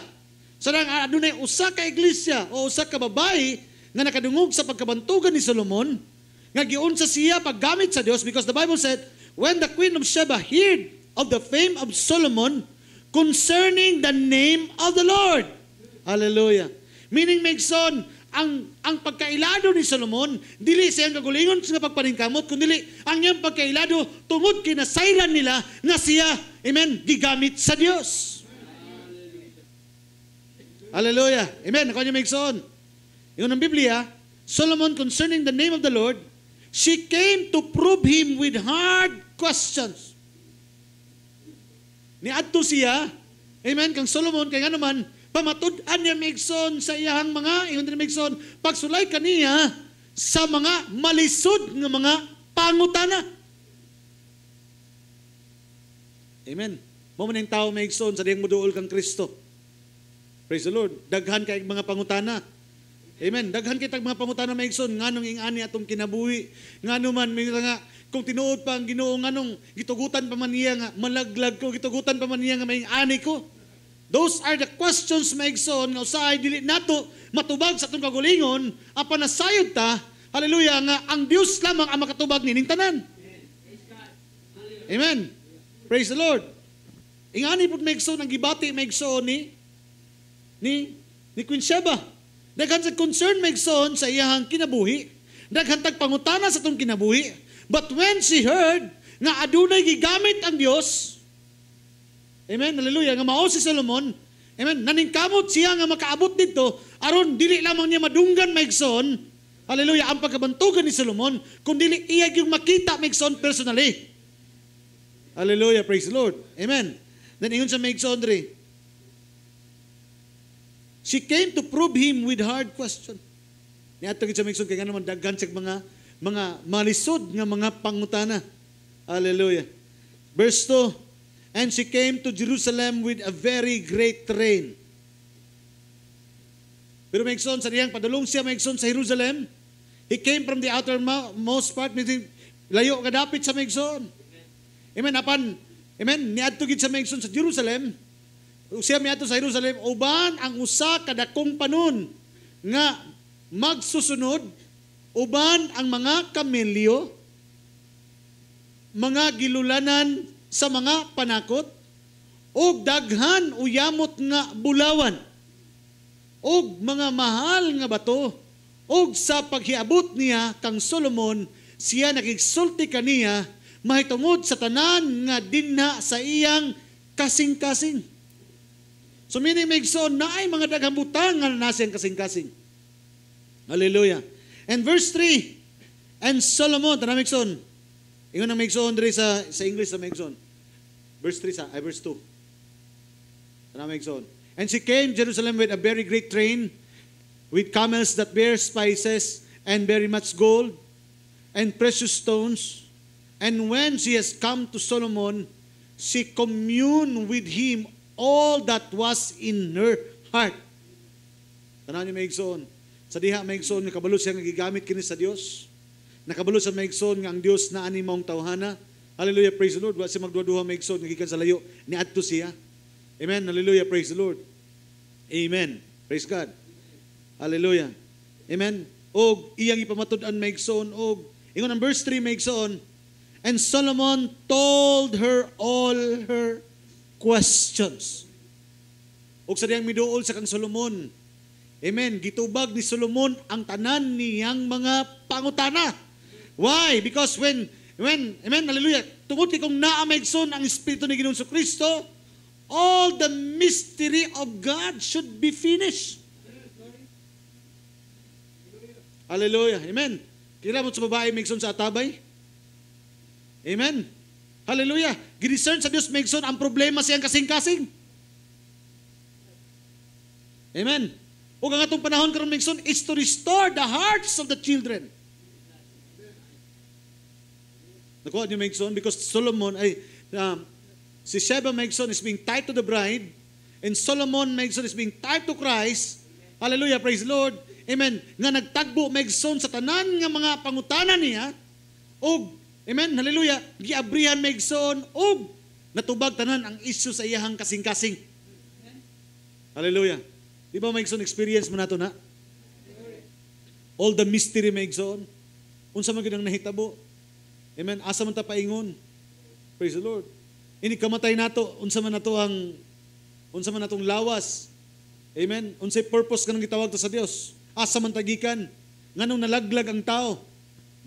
sarang adunay usa ka iglesia o usa ka babae nga nakadungog sa pagkabantugan ni Solomon, nga giunsa siya paggamit sa Dios, because the Bible said, when the Queen of Sheba heard of the fame of Solomon concerning the name of the Lord. Hallelujah. Meaning, Megson, ang pagkailado ni Solomon, dili siyang kagulingon sa pagpaningkamot, kundi ang iyang pagkailado tungod kinasayran nila nga siya, amen, gigamit sa Dios. Hallelujah. Amen. Ako niya Megson. Yung ng Biblia, Solomon concerning the name of the Lord, she came to prove him with hard questions. Niadto siya, amen, kang Solomon, kaya nga naman, pamatud-an niya Megson sa iyahang mga, iyon din Megson, pagsulay kaniya sa mga malisod ng mga pangutana. Amen. Maman yung tao Megson, sa diyang muduol kang Kristo. Praise the Lord. Daghan kay mga pangutana. Amen. Daghan kay mga pangutana Megson, nganong ingani atong kinabuhi, ngano man, may nga, kung tinuod pa ang Ginoo nganong gitugutan pa man niya nga malaglag ko, gitugutan pa man niya nga may ani ko. Those are the questions Megson nga usahay dili nato matubag sa atong kagulingon apan nasayod ta, hallelujah, nga ang Dios lamang ang makatubag nining tanan. Amen. Praise the Lord. Ingani pud Megson ang gibati Megson ni Queen Sheba. Daghan sa concern Megson sa iyahang kinabuhi. Daghan tag pangutana sa atong kinabuhi. But when she heard nga adunay gigamit ang Dios, amen, hallelujah, nga mao si Solomon, amen, naningkamot siya nga makaabot dito, aron dili lamang niya madunggan Megson, hallelujah, ang pagkabantugan ni Solomon, kundi iya yung makita Megson personally. Hallelujah, praise the Lord. Amen. Then ingon sa Megson diri, she came to prove him with hard question. Niadto gid sa Megson kay nga naman daghan sa mga malisod nga mga pangutana. Hallelujah. Verse 2, and she came to Jerusalem with a very great train. Pero Megson, sa diyang padulong siya Megson sa Jerusalem, he came from the outermost part, meaning layo kadapit sa Megson. Amen. Amen. Niadto gid sa Megson sa Jerusalem. Siya miadto sa Jerusalem, uban ang usa kadakong panon nga magsusunod, uban ang mga kamelyo, mga gilulanan sa mga panakot, o daghan uyamot nga bulawan, o mga mahal nga bato, o sa paghiabot niya kang Solomon, siya nakigsulti kaniya, mahitungod sa tanan nga dinha sa iyang kasing-kasing. So meaning Megson, na ay mga daghang butang nga nasiyang kasing-kasing. Hallelujah. And verse 3, and Solomon, tana Megson, ingon ang Megson diri sa English sa Megson. Verse 2. Tana Megson. And she came Jerusalem with a very great train, with camels that bear spices, and very much gold, and precious stones. And when she has come to Solomon, she communed with him all that was in her heart. Tana ni Megson. Sa diha Megson, nakabalo siya nga gigamit kini sa Dios. Nakabalo sa Megson nga ang Dios na ani maong tawhana. Hallelujah, praise the Lord. Wa siya magduha Megson nga gikan sa layo, niadto siya. Amen. Hallelujah, praise the Lord. Amen. Praise God. Hallelujah. Amen. Og iyang ipamatud-an Megson, og ingon ang verse 3 Megson, and Solomon told her all her questions. Og sa diyang miduol sa kang Solomon, amen, gitubag ni Solomon ang tanan niyang mga pangutana. Why? Because when amen, hallelujah, tungod kay kung naa Megson ang Espiritu ni Ginoong Kristo, all the mystery of God should be finished. Hallelujah. Amen. Kailan mo sa babae maigsoon sa atabay? Amen. Hallelujah. Giniscern sa Diyos maigsoon ang problema siyang kasing-kasing. Amen. O ang atong panahon karon maigsoon is to restore the hearts of the children. Nakuha niyo maigsoon because Solomon si Sheba maigsoon is being tied to the bride and Solomon maigsoon is being tied to Christ. Hallelujah. Praise the Lord. Amen. Nga nagtagbo maigsoon sa tanan nga mga pangutanan niya og amen. Hallelujah. Giabrihan maigsoon og natubag tanan ang issue sa iyahang kasing-kasing. Hallelujah. Di ba maigsoon experience mo nato na? All the mystery maigsoon. Unsa man gyud ang nahitabo? Amen. Asa man ta paingon? Praise the Lord. Ini kamatay nato unsa man natong lawas. Amen. Unsay purpose kanang gitawag ta sa Dios? Asa man tagikan? Nganong nalaglag ang tao?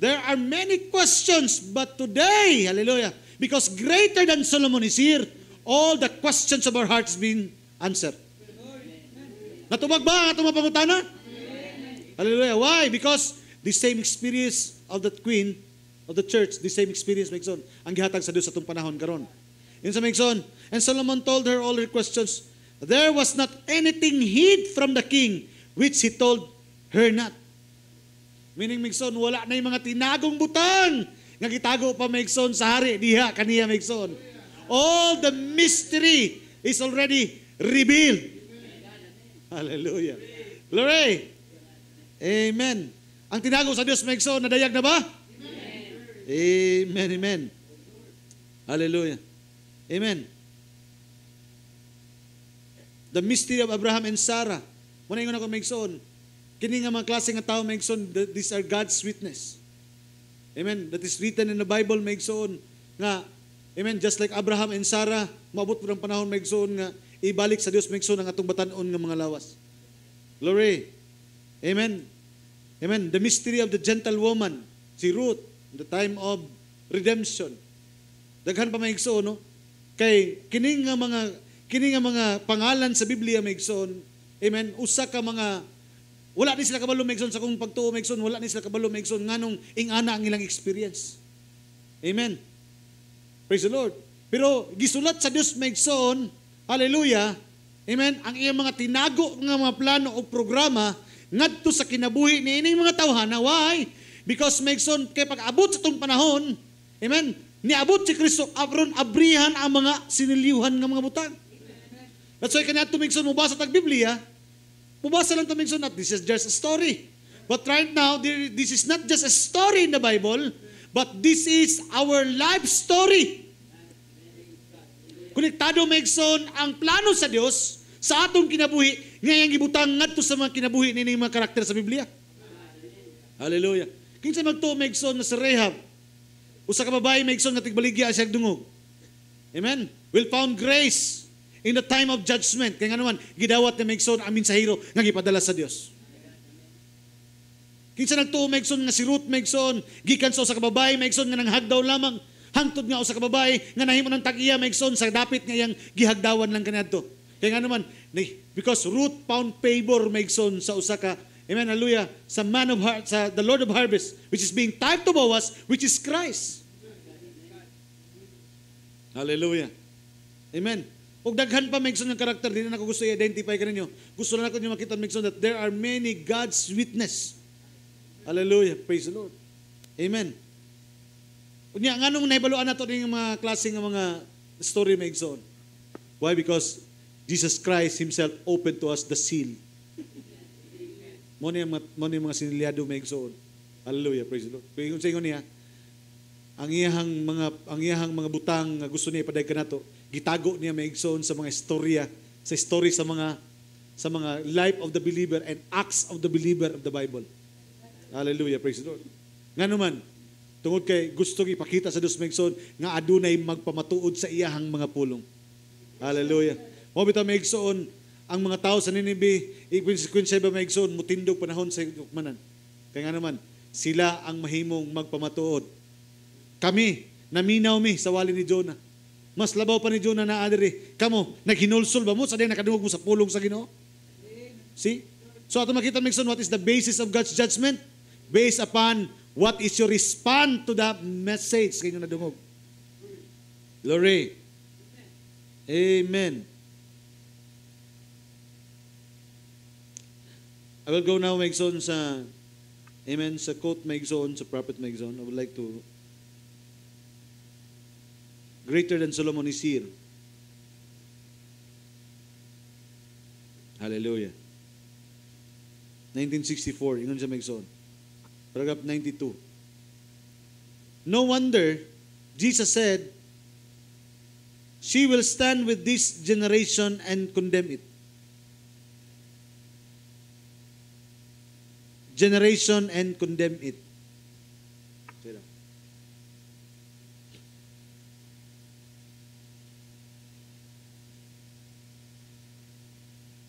There are many questions, but today, hallelujah, because greater than Solomon is here, all the questions of our hearts being answered. Natubag ba ang atong mapangutana? Hallelujah. Why? Because the same experience of the queen of the church, the same experience, Megson, ang gihatag sa Dios sa atong panahon karon. Yun sa Megson, and Solomon told her all her questions. There was not anything hid from the king which he told her not. Meaning, Megson, wala na yung mga tinagong butang nga gitago pa, Megson, sa hari diha kaniya, Megson. All the mystery is already revealed. Hallelujah. Glory. Amen. Ang tinago sa Diyos, Megson, nadayag na ba? Amen. Amen. Hallelujah. Amen. The mystery of Abraham and Sarah. Muna yung ako, Megson, kini nga mga klase nga tao, Megson, these are God's witness. Amen. That is written in the Bible, Megson, nga, amen, just like Abraham and Sarah, maabot po ng panahon, Megson, nga ibalik sa Diyos, Megson, ang atong batanon nga mga lawas. Glory. Amen. Amen. The mystery of the gentle woman, si Ruth, in the time of redemption. Daghan pa, Megson, no? Kay kining nga mga pangalan sa Biblia, Megson, amen, usa ka mga wala ni sila kabalo, Megson, sa kung pagtuo, Megson, wala ni sila kabalo, Megson, nganong ingana ang ilang experience. Amen. Praise the Lord. Pero gisulat sa Dios, Megson, hallelujah, amen, ang iyang mga tinago nga mga plano o programa ngadto sa kinabuhi ni ining mga tawhana. Why? Because, Megson, kay pag-abot sa itong panahon, amen, niabot si Kristo, abron abrihan ang mga siniliuhan ng mga butang. That's why kanya ito, Megson, mubasa tag Biblia, mubasa lang ito, Megson, not this is just a story. But right now, this is not just a story in the Bible, but this is our life story. Konektado, Megson, ang plano sa Dios sa atong kinabuhi, ngayang gibutang ngadto sa mga kinabuhi ni mga karakter sa Biblia. Hallelujah. Kinsa magtuo, Megson, na si Rahab, usa ka babae, Megson, nga tigbaligya siya dungog. Amen. Will found grace in the time of judgment. Kaya nga naman, gidawat ni Megson ang mensahero nga gipadala sa Dios. Kinsa nagtuo, Megson, nga si Ruth, Megson, gikan sa usa ka babae, Megson, nga nanghagdaw lamang, hangtod nga usa ka babae nga nahimo ng tag-iya, Megson, sa dapit nga yang gihagdawan lang kaniadto. Kaya nga naman, because Ruth found favor, Megson, sa usa ka, amen, hallelujah, sa man of heart, sa the Lord of harvest, which is being tied to Boaz, which is Christ. Hallelujah. Amen. Ug daghan pa, Megson, ng karakter, din na ako gusto i-identify ka ninyo. Gusto na ako nyo makita, Megson, that there are many God's witness. Hallelujah. Praise the Lord. Amen. Unya, nga nung naibaluan na ito ng mga klase ng mga story, Megson. Why? Because Jesus Christ Himself opened to us the seal. Mo ni mga sinilyado, Megson. Hallelujah. Praise the Lord. Kaya kung sa inyo niya, ang iyahang mga butang nga gusto niya ipaday ka na to, gitago niya, Megson, sa mga istorya, sa story sa mga life of the believer and acts of the believer of the Bible. Hallelujah, praise the Lord. Nga naman, tungod kay gusto ipakita sa Dios, Megson, nga adunay magpamatuod sa iyahang mga pulong. Hallelujah. Mo bitaw, Megson, ang mga tao sa Ninibe, ikwinsya ba, Megson, mutindog panahon sa hukmanan. Kaya nga naman, sila ang mahimong magpamatuod. Kami, naminaw mi sa wali ni Jonah. Mas labaw pa ni Jonah na adiri. Kamo, naghinulsol ba mo sa day nakadungog mo sa pulong sa Ginoo? See? So ato makita, Megson, what is the basis of God's judgment? Based upon what is your response to the message kayo nadungog. Glory. Amen. I will go now, Maigsoon, sa Amen, sa quote Maigsoon, sa prophet Maigsoon. I would like to greater than Solomon is here. Hallelujah. 1964, ingon sa Maigsoon. Paragraph 92. No wonder Jesus said, she will stand with this generation and condemn it. Generation and condemn it.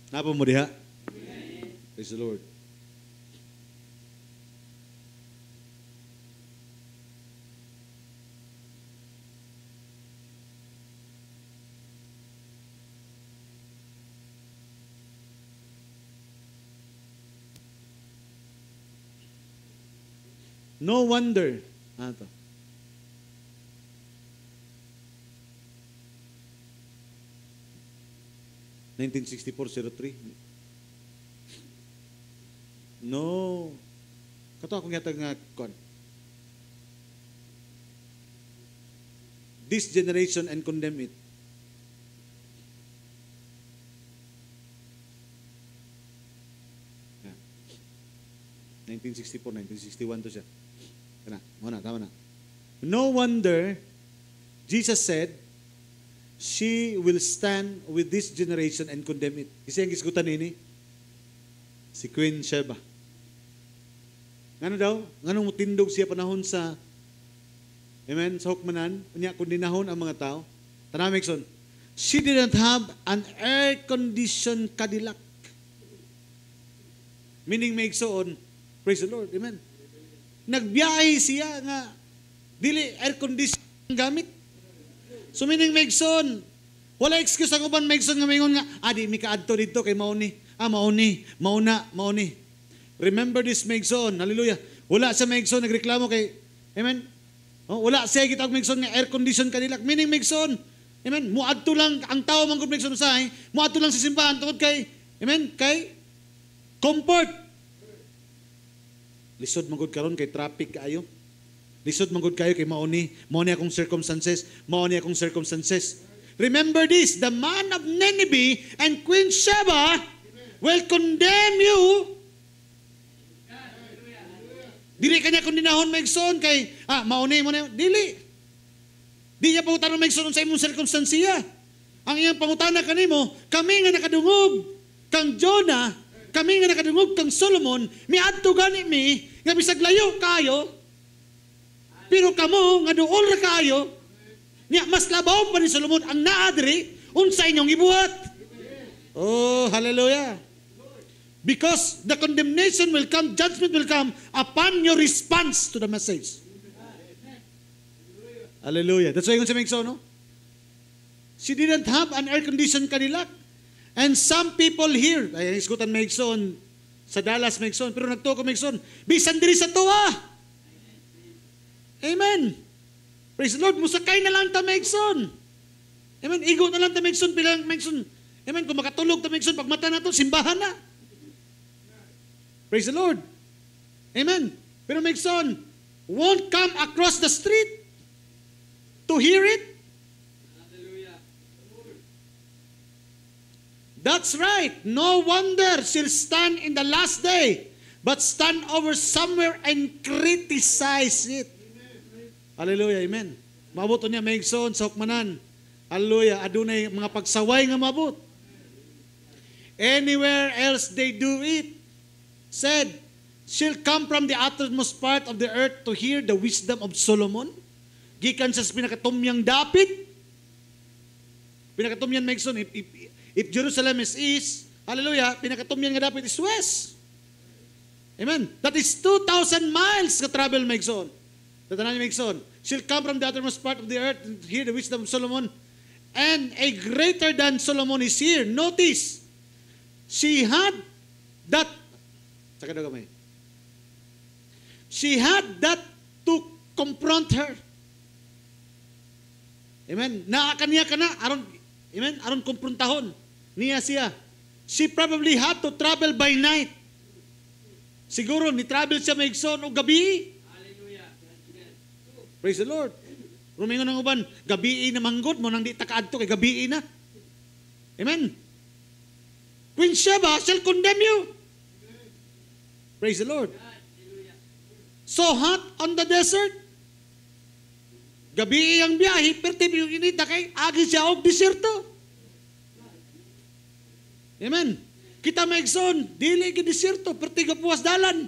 Napa mo diha? Praise the Lord. No wonder. Ito. No. Kato akong yata nga kon. This generation and condemn it. Yeah. 1964, 1961 to siya. Tama na. No wonder, Jesus said, she will stand with this generation and condemn it. Isa yung gisgutan ini? Si Queen Sheba. Ngano daw? Nganong mutindog siya panahon sa Amen? Sa hukmanan, niya kundinahon ang mga tao. Tanamikson, she didn't have an air-conditioned Cadillac. Meaning, maigsoon, praise the Lord, amen. Nagbiyahe siya nga, dili air-conditioned gamit. So, meaning, maigsoon, wala excuse ang uban maigsoon nga maingon nga, di, mi kaadto dito kay mauni. Mauna. Remember this maigsoon, hallelujah. Wala sa maigsoon, nagreklamo kay, amen. Oh, wala siya kitag maigsoon nga air condition kanila. Meaning maigsoon. Amen. Muadto lang ang tao man gud maigsoon usahay, muadto lang sa simbahan tungod kay amen, kay comfort. Lisod man gud karon kay traffic kaayo. Lisod man gud kayo kay mauni akong circumstances. Remember this, the man of Nineveh and Queen Sheba will condemn you. Dili kanya kundinahon maigsoon kay mauni dili. Di niya pangutana maigsoon sa imong sirkumstansiya. Ang iyang pangutana kanimo, kami nga nakadungog kang Jonah, kami nga nakadungog kang Solomon, miadto gani mi nga bisag layo kayo. Pero kamo nga duol ra kayo, niya mas labaw pa ni Solomon ang naa diri unsa inyong ibuhat. Oh, hallelujah. Because the condemnation will come, judgment will come upon your response to the message. Hallelujah. That's why yung sa Maigsoon, no? She didn't have an air-conditioned Cadillac. And some people here, ay iskutan Maigsoon, sa Dallas Maigsoon, pero nagtuo ko Maigsoon, bisan diri sa tuwa. Amen. Praise the Lord. Musakay na lang ta Maigsoon. Amen. Igo na lang ta Maigsoon, bilang Maigsoon. Amen. Kung makatulog ta Maigsoon, pag mata na to, simbahan na. Praise the Lord. Amen. Pero Maigsoon won't come across the street to hear it. Hallelujah. That's right. No wonder she'll stand in the last day, but stand over somewhere and criticize it. Hallelujah. Amen. Maabot niya Maigsoon sa hukmanan. Hallelujah. Adunay mga pagsaway nga maabot. Anywhere else they do it, said, she'll come from the uttermost part of the earth to hear the wisdom of Solomon. Gikan sa pinakatumyang dapit. Pinakatumyan Maigsoon, if Jerusalem is east, hallelujah, pinakatumyan nga dapit is west. Amen. That is 2,000 miles ka travel Maigsoon. Tatanan niyo Maigsoon. She'll come from the uttermost part of the earth to hear the wisdom of Solomon. And a greater than Solomon is here. Notice, she had that she had that to confront her. Amen. Naakaniya ka na, aron, amen, aron kompruntahon niya siya. She probably had to travel by night. Siguro, ni-travel siya maigsoon o gabi. Hallelujah. Praise the Lord. Rumingon ng uban, gabi na manggod mo, nang di takaadto kay gabi na. Amen. Queen Sheba shall condemn you. Praise the Lord. So hot on the desert. Gabi ang biyahe, pertib yung inita kay agi siya og desierto. Amen. Kita maigsoon, dili gi desierto, pertiga puwas dalan.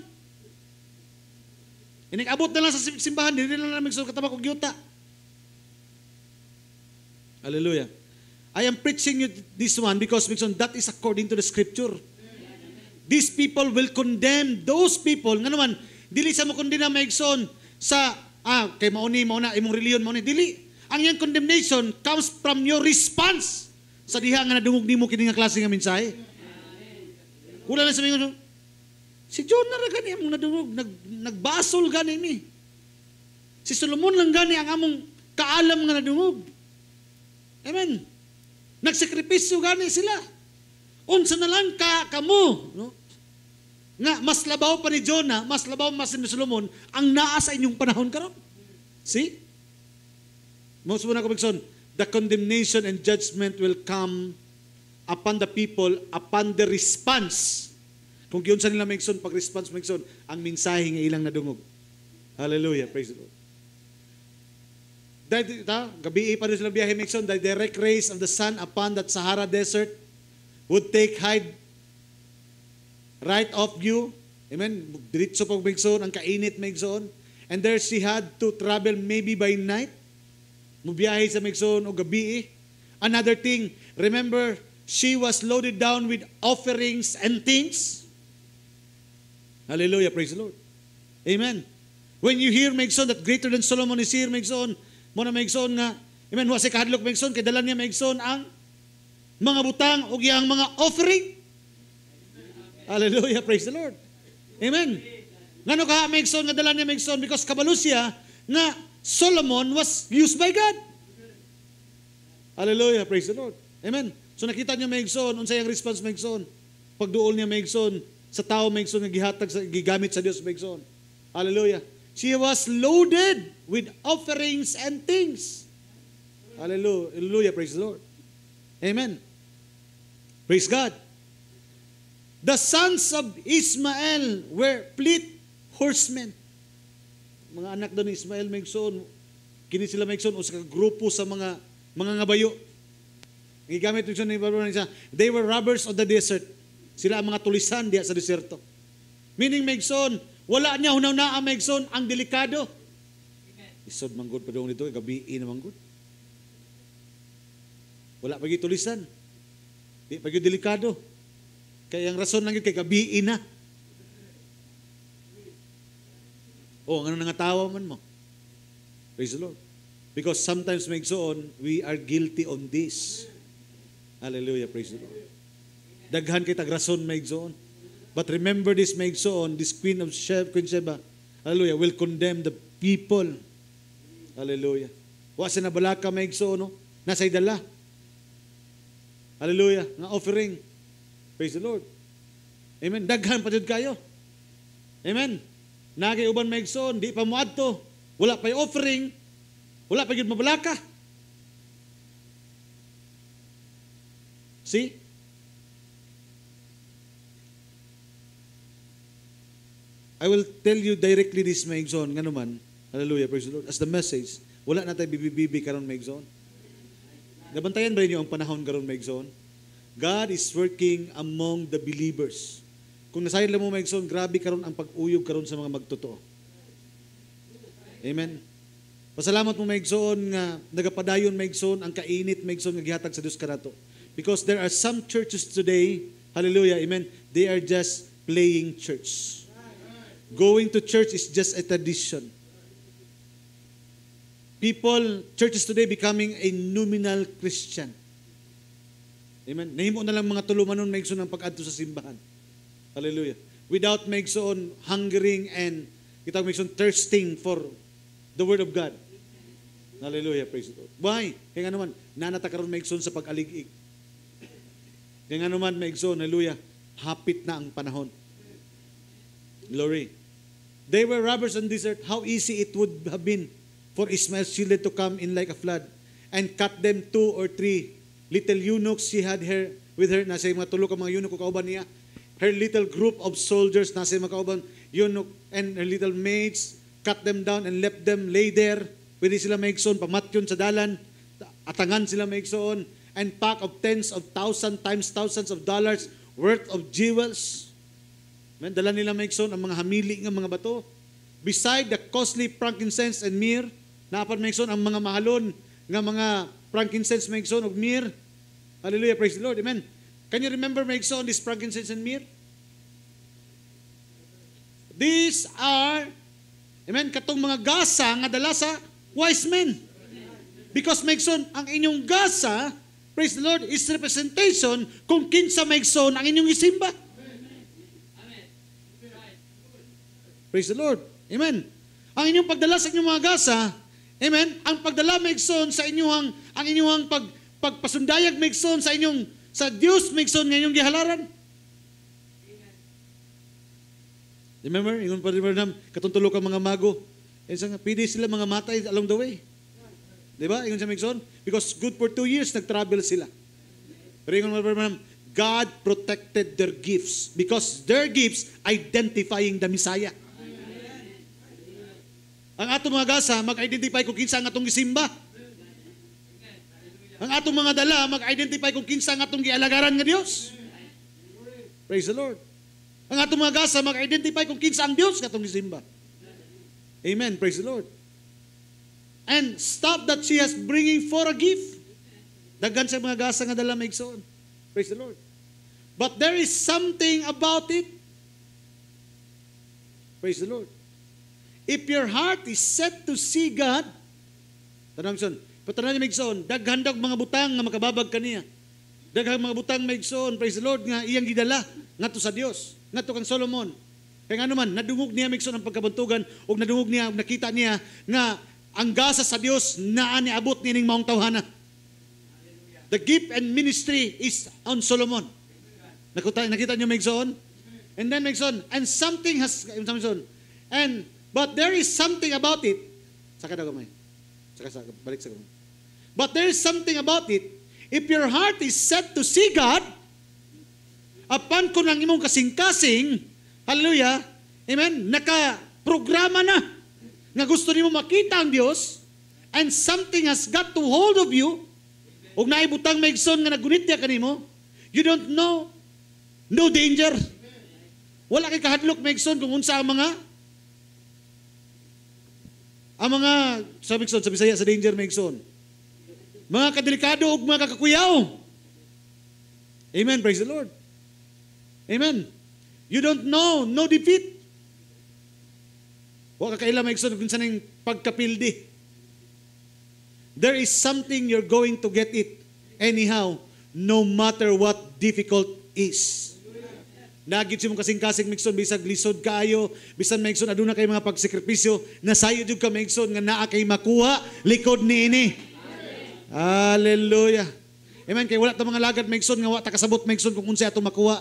Inig-abot na lang sa simbahan, dili na lang maigsoon katama kog yuta. Hallelujah. I am preaching you this one because that is according to the scripture. These people will condemn those people. Nga naman, dili sa mo kondena maigsoon sa kay mauna imong reliyon mauna dili. Ang yang condemnation comes from your response sa diha nga nadungog nimo kini nga klase nga mensahe. Kula na sa mingon, si Jonah ra gani among nadungog, nagbasol gani ni. Si Solomon lang gani ang among kaalam nga nadungog. Amen. Nagsakripisyo gani sila. Unsa na lang kamo, no? Nga mas labaw pa ni Jonah, mas labaw mas ni Solomon ang naa sa inyong panahon karon. See? Most muna ko bigson, the condemnation and judgment will come upon the people, upon the response. Kung giyon sa nila maigsoon, pag-response maigsoon, ang mensahe nga ilang nadungog. Hallelujah, praise the Lord. Dahil gabi pa rin sila biyahe maigsoon, the direct rays of the sun upon that Sahara desert would take height right off you. Amen. Diretso pag maigsoon, ang kainit maigsoon. And there she had to travel maybe by night. Mubiyahe sa maigsoon o gabi. Another thing, remember, she was loaded down with offerings and things. Hallelujah, praise the Lord. Amen. When you hear maigsoon that greater than Solomon is here maigsoon, mo na maigsoon nga, amen, wa si kahadlok maigsoon, kay dala niya maigsoon ang mga butang o giyang mga offering. Hallelujah, praise the Lord. Amen. Ngano ka maigsoon nga dala niya maigsoon because kabalo siya nga Solomon was used by God. Hallelujah, praise the Lord. Amen. So nakita niya maigsoon, unsay ang response maigsoon? Pagduol niya maigsoon sa tao maigsoon nga gihatag sa gigamit sa Dios maigsoon. Hallelujah. She was loaded with offerings and things. Hallelujah. Hallelujah, praise the Lord. Amen. Praise God. The sons of Ismael were fleet horsemen. Mga anak doon ni Ismael maigsoon, kini sila maigsoon o sa grupo sa mga ngabayo. Gigamit ito ni Bible niya. They were robbers of the desert. Sila ang mga tulisan diya sa deserto. Meaning maigsoon, wala niya hunaw na ang maigsoon ang delikado. Isod manggod pa doon dito, gabi na manggod. Wala pagi tulisan. Di pagi delikado. Kaya ang rason lang yun kay gabi na. Oh, ano nangatawa man mo? Praise the Lord. Because sometimes maigsoon, we are guilty on this. Hallelujah, praise the Lord. Daghan kay tagrason maigsoon. But remember this maigsoon, this Queen Sheba, hallelujah, will condemn the people. Hallelujah. Wa sa nabalaka maigsoon, no? Nasa'y dala. Hallelujah. Nga offering. Praise the Lord. Amen. Daghan pa jud kayo. Amen. Nagay uban maigsoon, di pa moadto. Wala pa'y offering. Wala pa jud mabalaka. See? I will tell you directly this maigsoon nga naman. Hallelujah, praise the Lord. As the message, wala na tayo bibi karon maigsoon. Nabantayan ba niyo ang panahon karon maigsoon? God is working among the believers. Kung nasayod lang mo maigsoon, grabe karon ang pag-uyog karon sa mga magtotoo. Amen. Pasalamat mo maigsoon nga nagapadayon maigsoon ang kainit maigsoon nga gihatag sa Dios kanato. Because there are some churches today, hallelujah, amen, they are just playing church. Going to church is just a tradition. Churches today becoming a nominal Christian. Amen. Nahimo na lang mga tulumanon maigsoon ang pag-adto sa simbahan. Hallelujah. Without maigsoon hungering and Kita maigsoon thirsting for the Word of God. Hallelujah, praise the Lord. Why? Kaya nga naman, nanata karon maigsoon sa pag-alig-ig. Kaya nga naman maigsoon, hallelujah, hapit na ang panahon. Glory. They were robbers on desert. How easy it would have been for Ishmael's children to come in like a flood and cut them 2 or 3 little eunuchs she had her with her. Nasa mga tulo ka mga eunuch kauban niya. Her little group of soldiers, nasa mga kauban eunuch and her little maids, cut them down and left them lay there. Pwede sila maigsoon, pamatyon sa dalan, atangan sila maigsoon, and pack of tens of thousands times thousands of dollars worth of jewels. Man, dala nila maigsoon ang mga hamili ng mga bato. Beside the costly frankincense and myrrh, naapan maigsoon ang mga mahalon ng mga frankincense maigsoon of myrrh. Hallelujah, praise the Lord, amen. Can you remember maigsoon this frankincense and myrrh? These are, amen, katong mga gasa nga dala sa wise men. Because maigsoon, ang inyong gasa, praise the Lord, is representation kung kinsa maigsoon ang inyong isimba. Praise the Lord. Amen. Ang inyong pagdala sa inyong mga gasa, amen, ang pagdala maigsoon sa inyong, ang inyong pagpasundayag maigsoon sa inyong, sa Dios maigsoon nga inyong gihalaran. Remember, ingon pa rin katuntulo ka mga mago, pwede sila mga matay along the way. Diba? Ingon sa maigsoon? Because good for 2 years, nag-travel sila. Pero ingon pa rin, God protected their gifts because their gifts identifying the Messiah. Ang atong mga gasa, mag-identify kung kinsa ang atong gisimba. Ang atong mga dala, mag-identify kung kinsa ang atong gialagaran nga Dios. Praise the Lord. Ang atong mga gasa, mag-identify kung kinsa ang Dios nga atong gisimba. Amen. Praise the Lord. And stop that she has bringing for a gift. Daghan sa mga gasa nga dala maigsoon. Praise the Lord. But there is something about it. Praise the Lord. If your heart is set to see God, tanong son, patanan niya maigsoon, daghan dag mga butang nga makababag kaniya. Daghang mga butang maigsoon, praise the Lord, nga iyang gidala ngadto sa Dios, ngadto kang Solomon. Kaya nga naman, nadungog niya maigsoon ang pagkabantugan o nadungog niya, nakita niya nga ang gasa sa Dios naa ni abot nining maong tawhana. The gift and ministry is on Solomon. Nakita niyo maigsoon? And then maigsoon, and something has, but there is something about it. Saka daw gamay. Saka, balik sa gamay. But there is something about it. If your heart is set to see God, apan ko ng imong kasing-kasing, hallelujah, amen, naka-programa na, nga gusto nimo makita ang Dios, and something has got to hold of you, ug naibutang maigsoon nga nagunit niya kanimo, you don't know, no danger. Wala kay kahadlok maigsoon kung unsa ang mga sabi sa Bisaya sa danger maigsoon. Mga kadelikado ug mga kakakuyaw. Amen, praise the Lord. Amen. You don't know, no defeat. Wa ka kaila maigsoon kung saan pagkapildi. There is something you're going to get it anyhow, no matter what difficult is. Nagit si mong kasing-kasing maigsoon, bisag lisod kaayo, bisan maigsoon, aduna kay mga pagsekripisyo, nasayo jud ka maigsoon, nga naa kay makuha, likod ni ini. Hallelujah. Amen. Kay wala ta mga lagad maigsoon, nga wala ta kasabot maigsoon kung unsa ato makuha.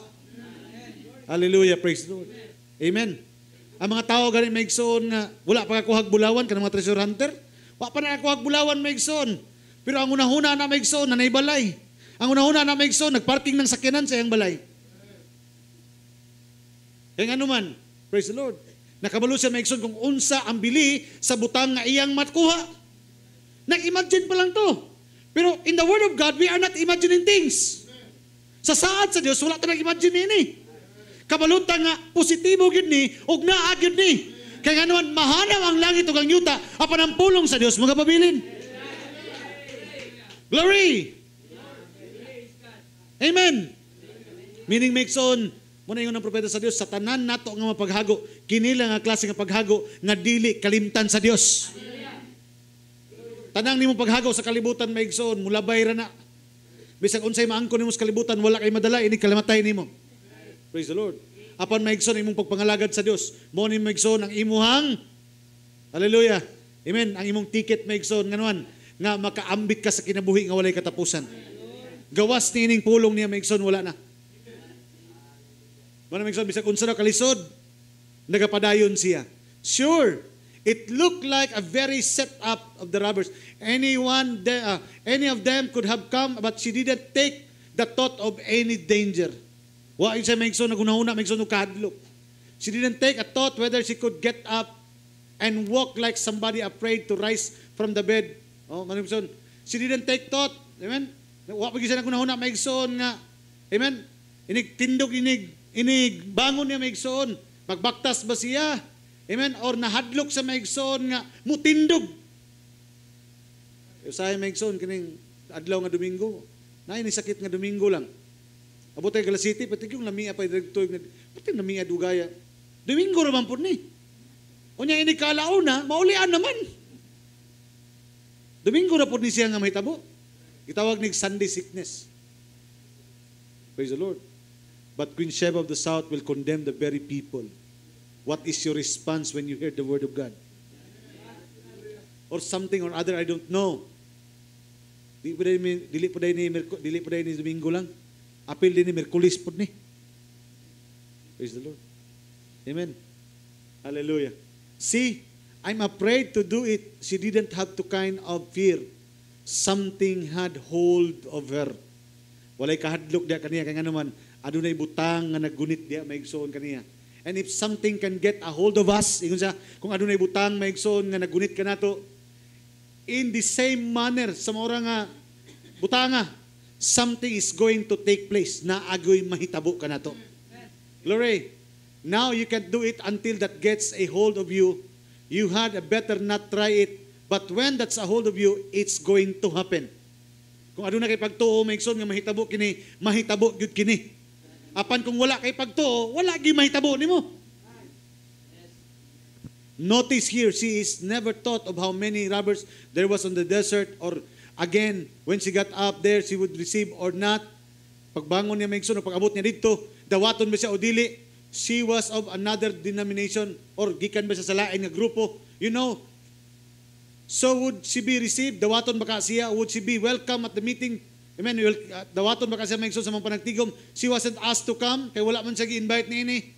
Hallelujah. Praise the Lord. Amen. Ang mga tao gani maigsoon nga wala pa kakuhag bulawan kanang mga treasure hunter, wala pa na kakuhag bulawan maigsoon. Pero ang unahuna na maigsoon na naibalay. Ang unahuna na maigsoon nagparking ng sakyanan sa iyang balay. Kaya nga naman, praise the Lord, nakabalo siya maigsoon kung unsa ang bili sa butang nga iyang matkuha. Nag-imagine pa lang to. Pero in the Word of God, we are not imagining things. Sa saad sa Diyos, wala tayo nag-imagine ini. Kabalutan nga, positibo gid ni, ug naa gid ni. Kaya nga naman, mahanaw ang langit ug ang yuta, apan ang pulong sa Diyos, mga pabilin. Glory! Amen! Meaning, maigsoon, muna yung ng propeta sa Dios, sa tanan nato nga mapaghago, kinila nga klase nga paghago, nga dili kalimtan sa Dios. Tanang nimo paghago sa kalibutan maigsoon, mulabay ra na. Bisag unsay maangkon nimo sa kalibutan, wala kay madala, ini kalimatay nimo. Praise the Lord. apan maigsoon imong pagpangalagad sa Dios. Mao ni maigsoon ang imuhang hallelujah. Amen. Ang imong ticket maigsoon nganuan nga makaambit ka sa kinabuhi nga walay katapusan. Gawas ni ining pulong niya maigsoon wala na. Mao maigsoon bisag unsa na kalisod nagapadayon siya. Sure, it looked like a very set up of the robbers. Any of them could have come, but she didn't take the thought of any danger. Wa siya maigsoon nagunahuna maigsoon og kahadlok. She didn't take a thought whether she could get up and walk like somebody afraid to rise from the bed. Oh, maigsoon. She didn't take thought. Amen. Wa pa siya nagunahuna maigsoon nga. Amen. Inig tindog inig bangon niya maigsoon. Magbaktas ba siya? Amen? Or nahadlok sa maigsoon nga mutindog. Usahay maigsoon kining adlaw nga Domingo. Nay ni sakit nga Domingo lang. Abot ay Galas City pati yung lamia pa direktoy nga pati lamia dugaya. Domingo ra man pud ni. Unya ini kalauna maulian naman. Domingo ra pud ni siya nga mahitabo. Gitawag nig Sunday sickness. Praise the Lord. But Queen Sheba of the South will condemn the very people. What is your response when you hear the word of God? Or something or other, I don't know. Dili po dahil ni Domingo lang. Apil din ni Merkulis po ni. Praise the Lord. Amen. Hallelujah. See, I'm afraid to do it. She didn't have to kind of fear. Something had hold of her. Walay kahadlok diya kaniya. Kaya nga naman, adunay butang nga naggunit diya, maigsoon kaniya. And if something can get a hold of us, kung adunay butang maigsoon nga nagunit ka nato, in the same manner, sa maura nga butanga, something is going to take place na agoy mahitabo ka nato. Glory. Now you can do it until that gets a hold of you. You had a better not try it. But when that's a hold of you, it's going to happen. Kung adunay kay pagtuo maigsoon nga mahitabo kini, mahitabo gyud kini. Apan kung wala kay pagtuo, wala gyud mahitabo nimo. Notice here, she is never thought of how many robbers there was on the desert, or again, when she got up there, she would receive or not. Pagbangon niya maigsoon, pag-abot niya dito, dawaton ba siya o dili? She was of another denomination, or gikan ba siya sa lain nga grupo? You know, so would she be received? Dawaton baka siya? Would she be welcome at the meeting? Amen. Dawaton baka siya maigsoon sa mga panagtigom? She wasn't asked to come, kaya wala man siya gi-invite niini.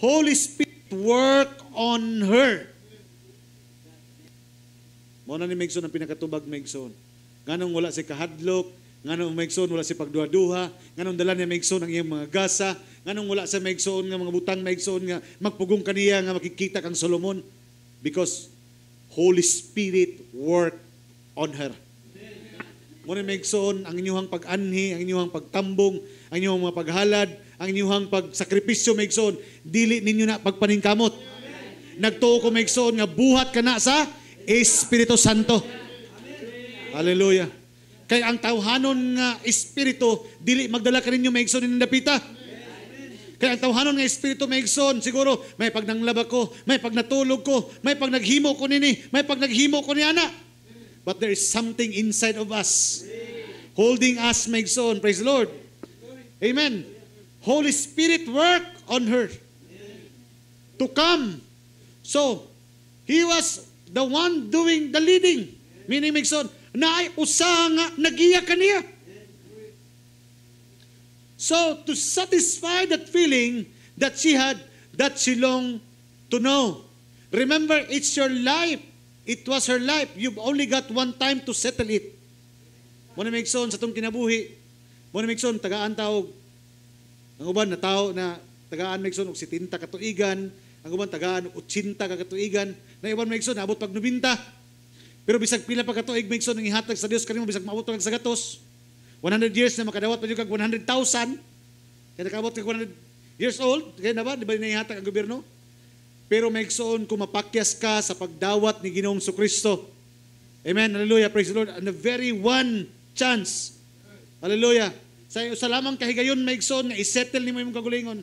Holy Spirit work on her. Muna ni maigsoon ang pinakatubag maigsoon. Nganong wala si kahadlok, nganong maigsoon wala si pagduha-duha, nganong dala niya maigsoon ang iyang mga gasa, nganong wala sa maigsoon nga mga butang maigsoon nga magpugong kaniya nga makikita kang Solomon, because Holy Spirit work on her. Muna maigsoon ang inyong pag-anhi, ang inyong pagtambong, ang inyong mga paghalad, ang inyong pagsakripisyo maigsoon, dili ninyo na pagpaningkamot. Nagtuo ko maigsoon nga buhat ka na sa Espiritu Santo. Hallelujah. Kaya ang tawhanon nga Espiritu, dili magdala ka ninyo maigsoon ng dapita. Kaya ang tawhanon nga Espiritu maigsoon, siguro may pag nanglaba ko, may pag natulog ko, may pag naghimo ko nini, may pag naghimo ko ni ana. But there is something inside of us holding us maigsoon. Praise the Lord. Amen. Holy Spirit work on her to come. So, he was the one doing the leading. Meaning maigsoon, na ay usa nga nagiya kaniya. So, to satisfy that feeling that she had, that she longed to know. Remember, it's your life. It was her life. You've only got one time to settle it. Muna maigsoon sa itong kinabuhi. Muna maigsoon, tagaan tawag. Ang uban na tao na tagaan maigsoon og 70 katuigan, ang uban tagaan og 80 katuigan, na iban maigsoon abot pag 90. Pero bisag pila pa katuig maigsoon ang ihatag sa Dios kanimo bisag maabot pag sa gatos. 100 years na makadawat pa jud kag 100,000. Kaya nakaabot kag 100 years old, kaya na ba di ba naihatag ang gobyerno? Pero maigsoon kung mapakyas ka sa pagdawat ni Ginoong Jesucristo. Amen. Hallelujah. Praise the Lord. And the very one chance. Hallelujah. Sa lamang kahigayon maigsoon na isettle nimo imong kagulingon.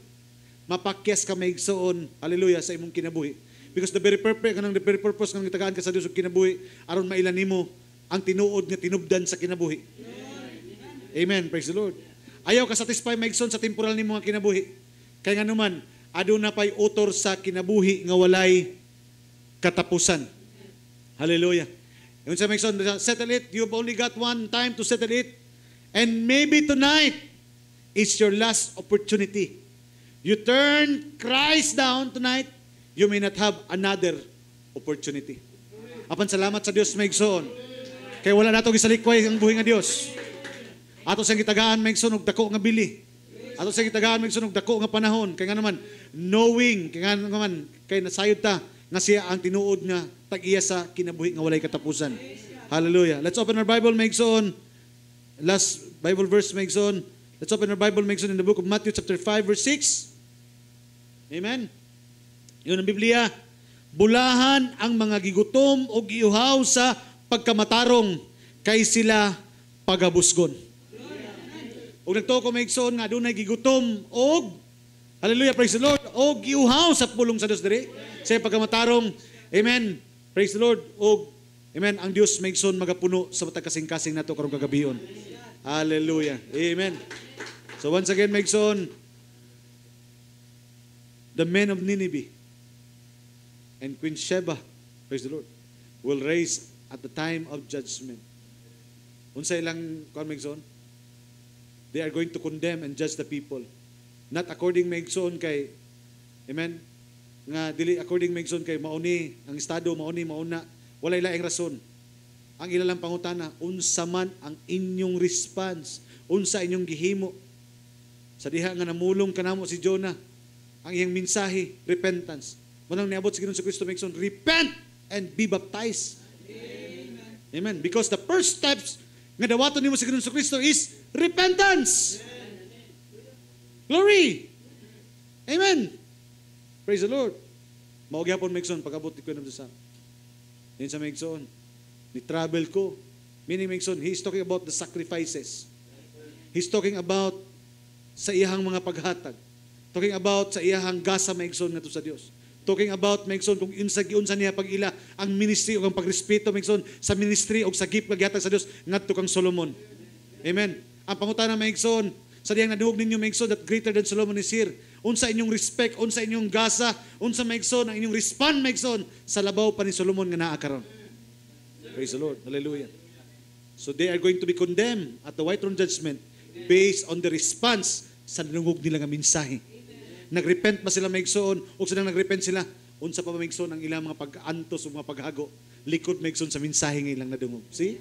Mapakyas ka maigsoon. Hallelujah sa imong kinabuhi. Because the very purpose kanang gitagaan ka sa Dios og kinabuhi aron mailan nimo ang tinuod nga tinubdan sa kinabuhi. Amen. Praise the Lord. Ayaw ka satisfy maigsoon sa temporal nimo nga kinabuhi. Kaya nga naman aduna pay utor sa kinabuhi nga walay katapusan. Hallelujah. Yung sa Megson, settle it. You've only got one time to settle it. And maybe tonight is your last opportunity. You turn Christ down tonight, you may not have another opportunity. Apan salamat sa Dios, Megson. Kaya wala nato gisalikway ang buhi nga Dios. Ato sa gitagaan, Megson, og dako nga bili. Ato sa gitagaan, Megson, og dako nga panahon. Kaya nga naman, knowing, kaya nga naman, kaya nasayod ta, nga siya ang tinuod nga tag-iya sa kinabuhi nga walay katapusan. Hallelujah. Let's open our Bible, Megson. Last Bible verse, Megson. Let's open our Bible, Megson, in the book of Matthew chapter 5, verse 6. Amen. Yun ang Biblia. Bulahan ang mga gigutom o giuhaw sa pagkamatarong kay sila pagabusgon. Og nagtuko, Megson, nga dunay gigutom og, hallelujah, praise the Lord, og giuhaw sa pulong sa Dios diri. Sa pagkamatarong, amen, praise the Lord, og, amen, ang Dios, Megson, magapuno sa matag kasing-kasing nato karong kagabion. Hallelujah. Amen. So once again, Megson, the men of Nineveh and Queen Sheba, praise the Lord, will raise at the time of judgment. Unsa ilang, Megson? They are going to condemn and judge the people. Not according, Megson, kay, amen, nga dili according, Megson, kay mauni, ang estado, mauna, walay laing rason. Ang ilalang pangutana, unsa man ang inyong response, unsa inyong gihimo. Sa diha nga namulong kanamo si Jonah, ang iyang mensahe, repentance. Manang niabot sa Ginoong Kristo, Megson, repent and be baptized. Amen. Amen. Because the first steps nga dawaton nimo sa Ginoong Kristo is repentance. Glory. Amen. Praise the Lord. Mao gyapon, Megson, pag-abot ni Queen of the South. Yun sa Megson, ni-travel ko. Meaning, Megson, he's talking about the sacrifices. He's talking about sa iyahang mga paghatag. Talking about sa iyahang gasa, Megson, nga to sa Dios. Talking about, Megson, kung unsa niya pag-ila ang ministry o ang pagrespeto, Megson, sa ministry o sa gift paghatag sa Dios ngadto kang Solomon. Amen. Ang pangutana, Megson, sa diyang naduhog ninyo, Megson, that greater than Solomon is here. Unsa inyong respect, unsa inyong gasa, unsa, Megson, ang inyong respond, Megson, sa labaw pa ni Solomon nga naa karon. Praise the Lord. Hallelujah. So they are going to be condemned at the white throne judgment based on the response sa nanungog nila nga mensahe. Nagrepent ba sila, Megson, o sa nagrepent sila, unsa pa ba, Megson, ang ilang mga pag-antos o mga paghago, likod, Megson, sa mensahe nga ilang nadungog. See?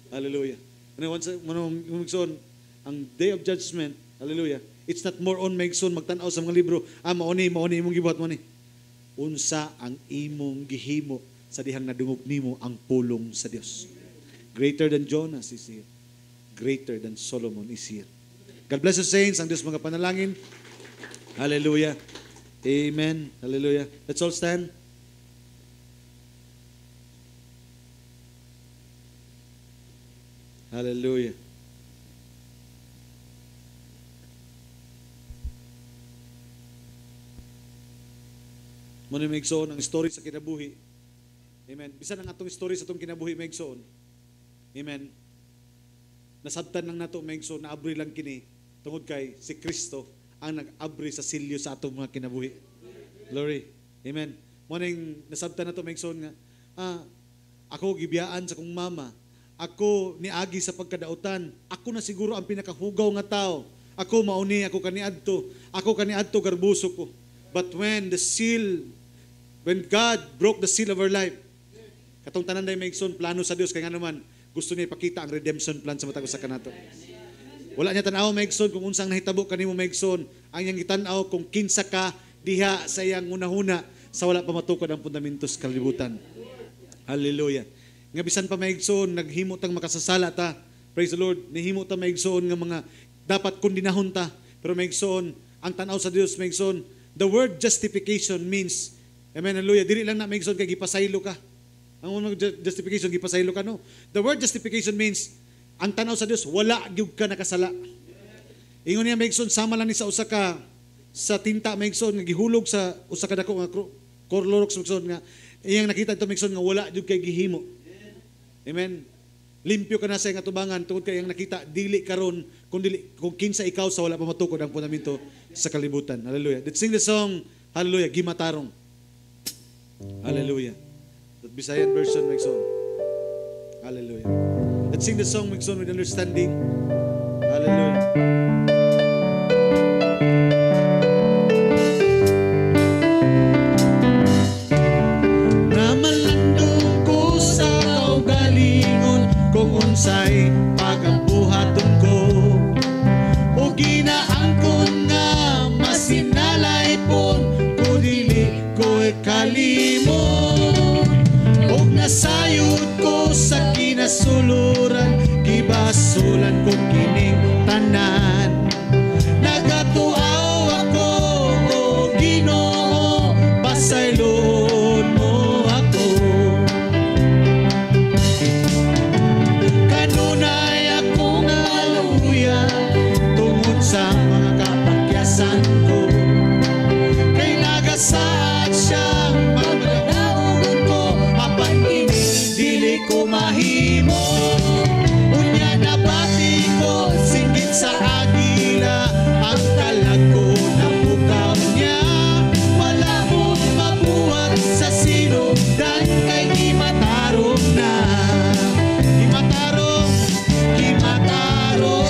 Hallelujah. Megson, ang day of judgment, hallelujah, it's not more on, Megson, magtanaw sa mga libro, mauni imong gibuhat mo ni. Unsa ang imong gihimo sa dihang nadungog nimo ang pulong sa Dios. Greater than Jonas is here. Greater than Solomon is here. God bless you, saints. Ang Diyos mga panalangin. Hallelujah. Amen. Hallelujah. Let's all stand. Hallelujah. Muna Megson, ang story sa kinabuhi. Amen. Bisan ang atong story sa atong kinabuhi, Megson. Amen. Nasabtan lang nato, Megson, na abri lang kini tungod kay si Kristo ang nag-abri sa silyo sa atong mga kinabuhi. Glory. Amen. Muning nasabtan nato, Megson, nga ako gibiyaan sa kong mama. Ako niagi sa pagkadautan. Ako na siguro ang pinakahugaw nga tao. Ako mauni, ako kaniadto. Ako kaniadto garbuso ko. But when God broke the seal of our life, katong tanan day, Megson, plano sa Dios kay nga naman gusto niya ipakita ang redemption plan sa matag usa kanato. Wala niya tan-aw, Megson, kung unsang nahitabo kanimo, Megson, ang iyang gitan-aw kung kinsa ka diha sa iyang hunahuna sa wala pa matukod ang fundamentos kalibutan. Hallelujah. Nga bisan pa, Megson, naghimo tang makasasala ta. Praise the Lord. Nihimo ta, Megson, nga mga dapat kundinahon ta. Pero, Megson, ang tan-aw sa Dios, Megson, the word justification means, amen, hallelujah, dili lang na, Megson, kay gipasaylo ka. Ang unang justification, gipasaylo ka, no? The word justification means, ang tanaw sa Dios, wala gyud ka nakasala. Ingon niya, Megson, sama lang ni sa usa ka sa tinta, Megson, nga gihulog sa usa ka dako nga Clorox, Megson, nga iyang nakita ito, Megson, nga wala gyud kay gihimo. Amen. Limpyo ka na sa iyang atubangan tungod kay ang nakita dili karon kung kinsa ikaw sa wala pa matukod ang fundamento sa kalibutan. Hallelujah. Let's sing the song, hallelujah, Gimatarong. Hallelujah. That Bisayan version, Migson. Hallelujah. Let's sing the song, Migson, with understanding. Hallelujah. Namalandong ko sa kaugalingon kung unsay pagabuhaton ko. O ginaangkon nga masinalay pon ko dili ko kalimot. Og nasayod ko sa kinasuluran, gibasulan ko kining tanan. Nagatuaw ako, o Ginoo, pasaylon mo ako. Kanunay akong haleluya tungod sa mga kapakyasan ko. Kay nagasaad siyang magmanaogon ko, apan ini dili ko mahimo. Unya nabati ko singgit sa agila, ang talag ko napukaw niya. Wala mo mabuhat sa sinugdan, kay gimatarong na. Gimatarong, gimatarong,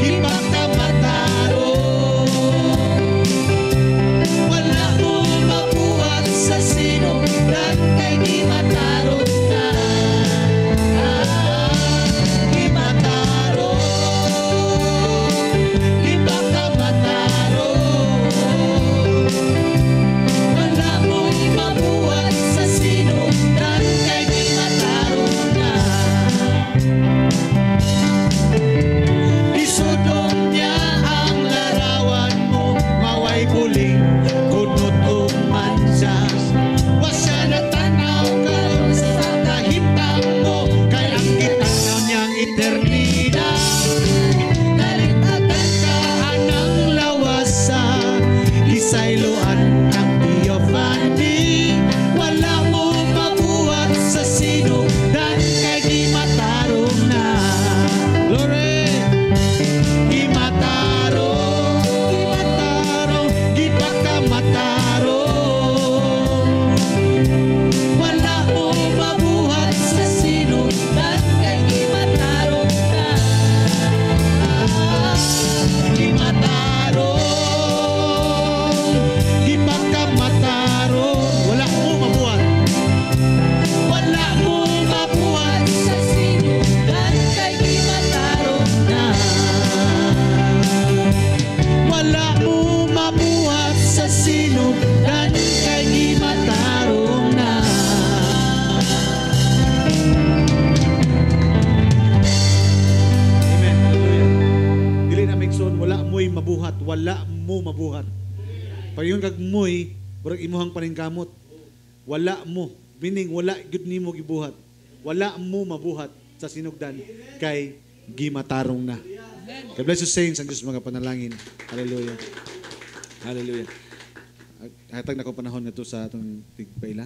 gipagkamatarong. Wala mo mabuhat sa sinugdan, kay gimatarong na. Gimatarong, gipagkamatarong. Wala mo mabuhat sa sinugdan, kay gimatarong na. Isudong niya ang larawan mo, maway buling kunot o mansa. Wasya na tanaw karon sa kahimtang mo, kay ang gitanaw niyang eternidad. Nalitagan ka anang lawasa, isayloan ng Theophany. Wala mo mabuhat sa sinugdan, kay gimatarong na. Glory! Gimatarong, gimatarong, gipagkamatarong. Wala mo mabuhat sa sinugdan, kay gimatarong na. Gimatarong, gipagkamatarong. Wala mo mabuhat. Wala mo mabuhat sa sinugdan, kay gimatarong na. Wala mo mabuhat sa sinugdan, kay gimatarong na. Amen. Hallelujah. Dili na Migson, wala mo'y mabuhat. Wala mo mabuhat. Pag yung kagmoy, parang imuhang paningkamot. Wala mo. Meaning, wala gyud nimo gibuhat. Wala mo mabuhat sa sinugdan, kay gimatarong na. God bless you, saints, ang Diyos mga panalangin. Hallelujah. Hallelujah. Hatag na ko panahon na to sa atong tigpaila.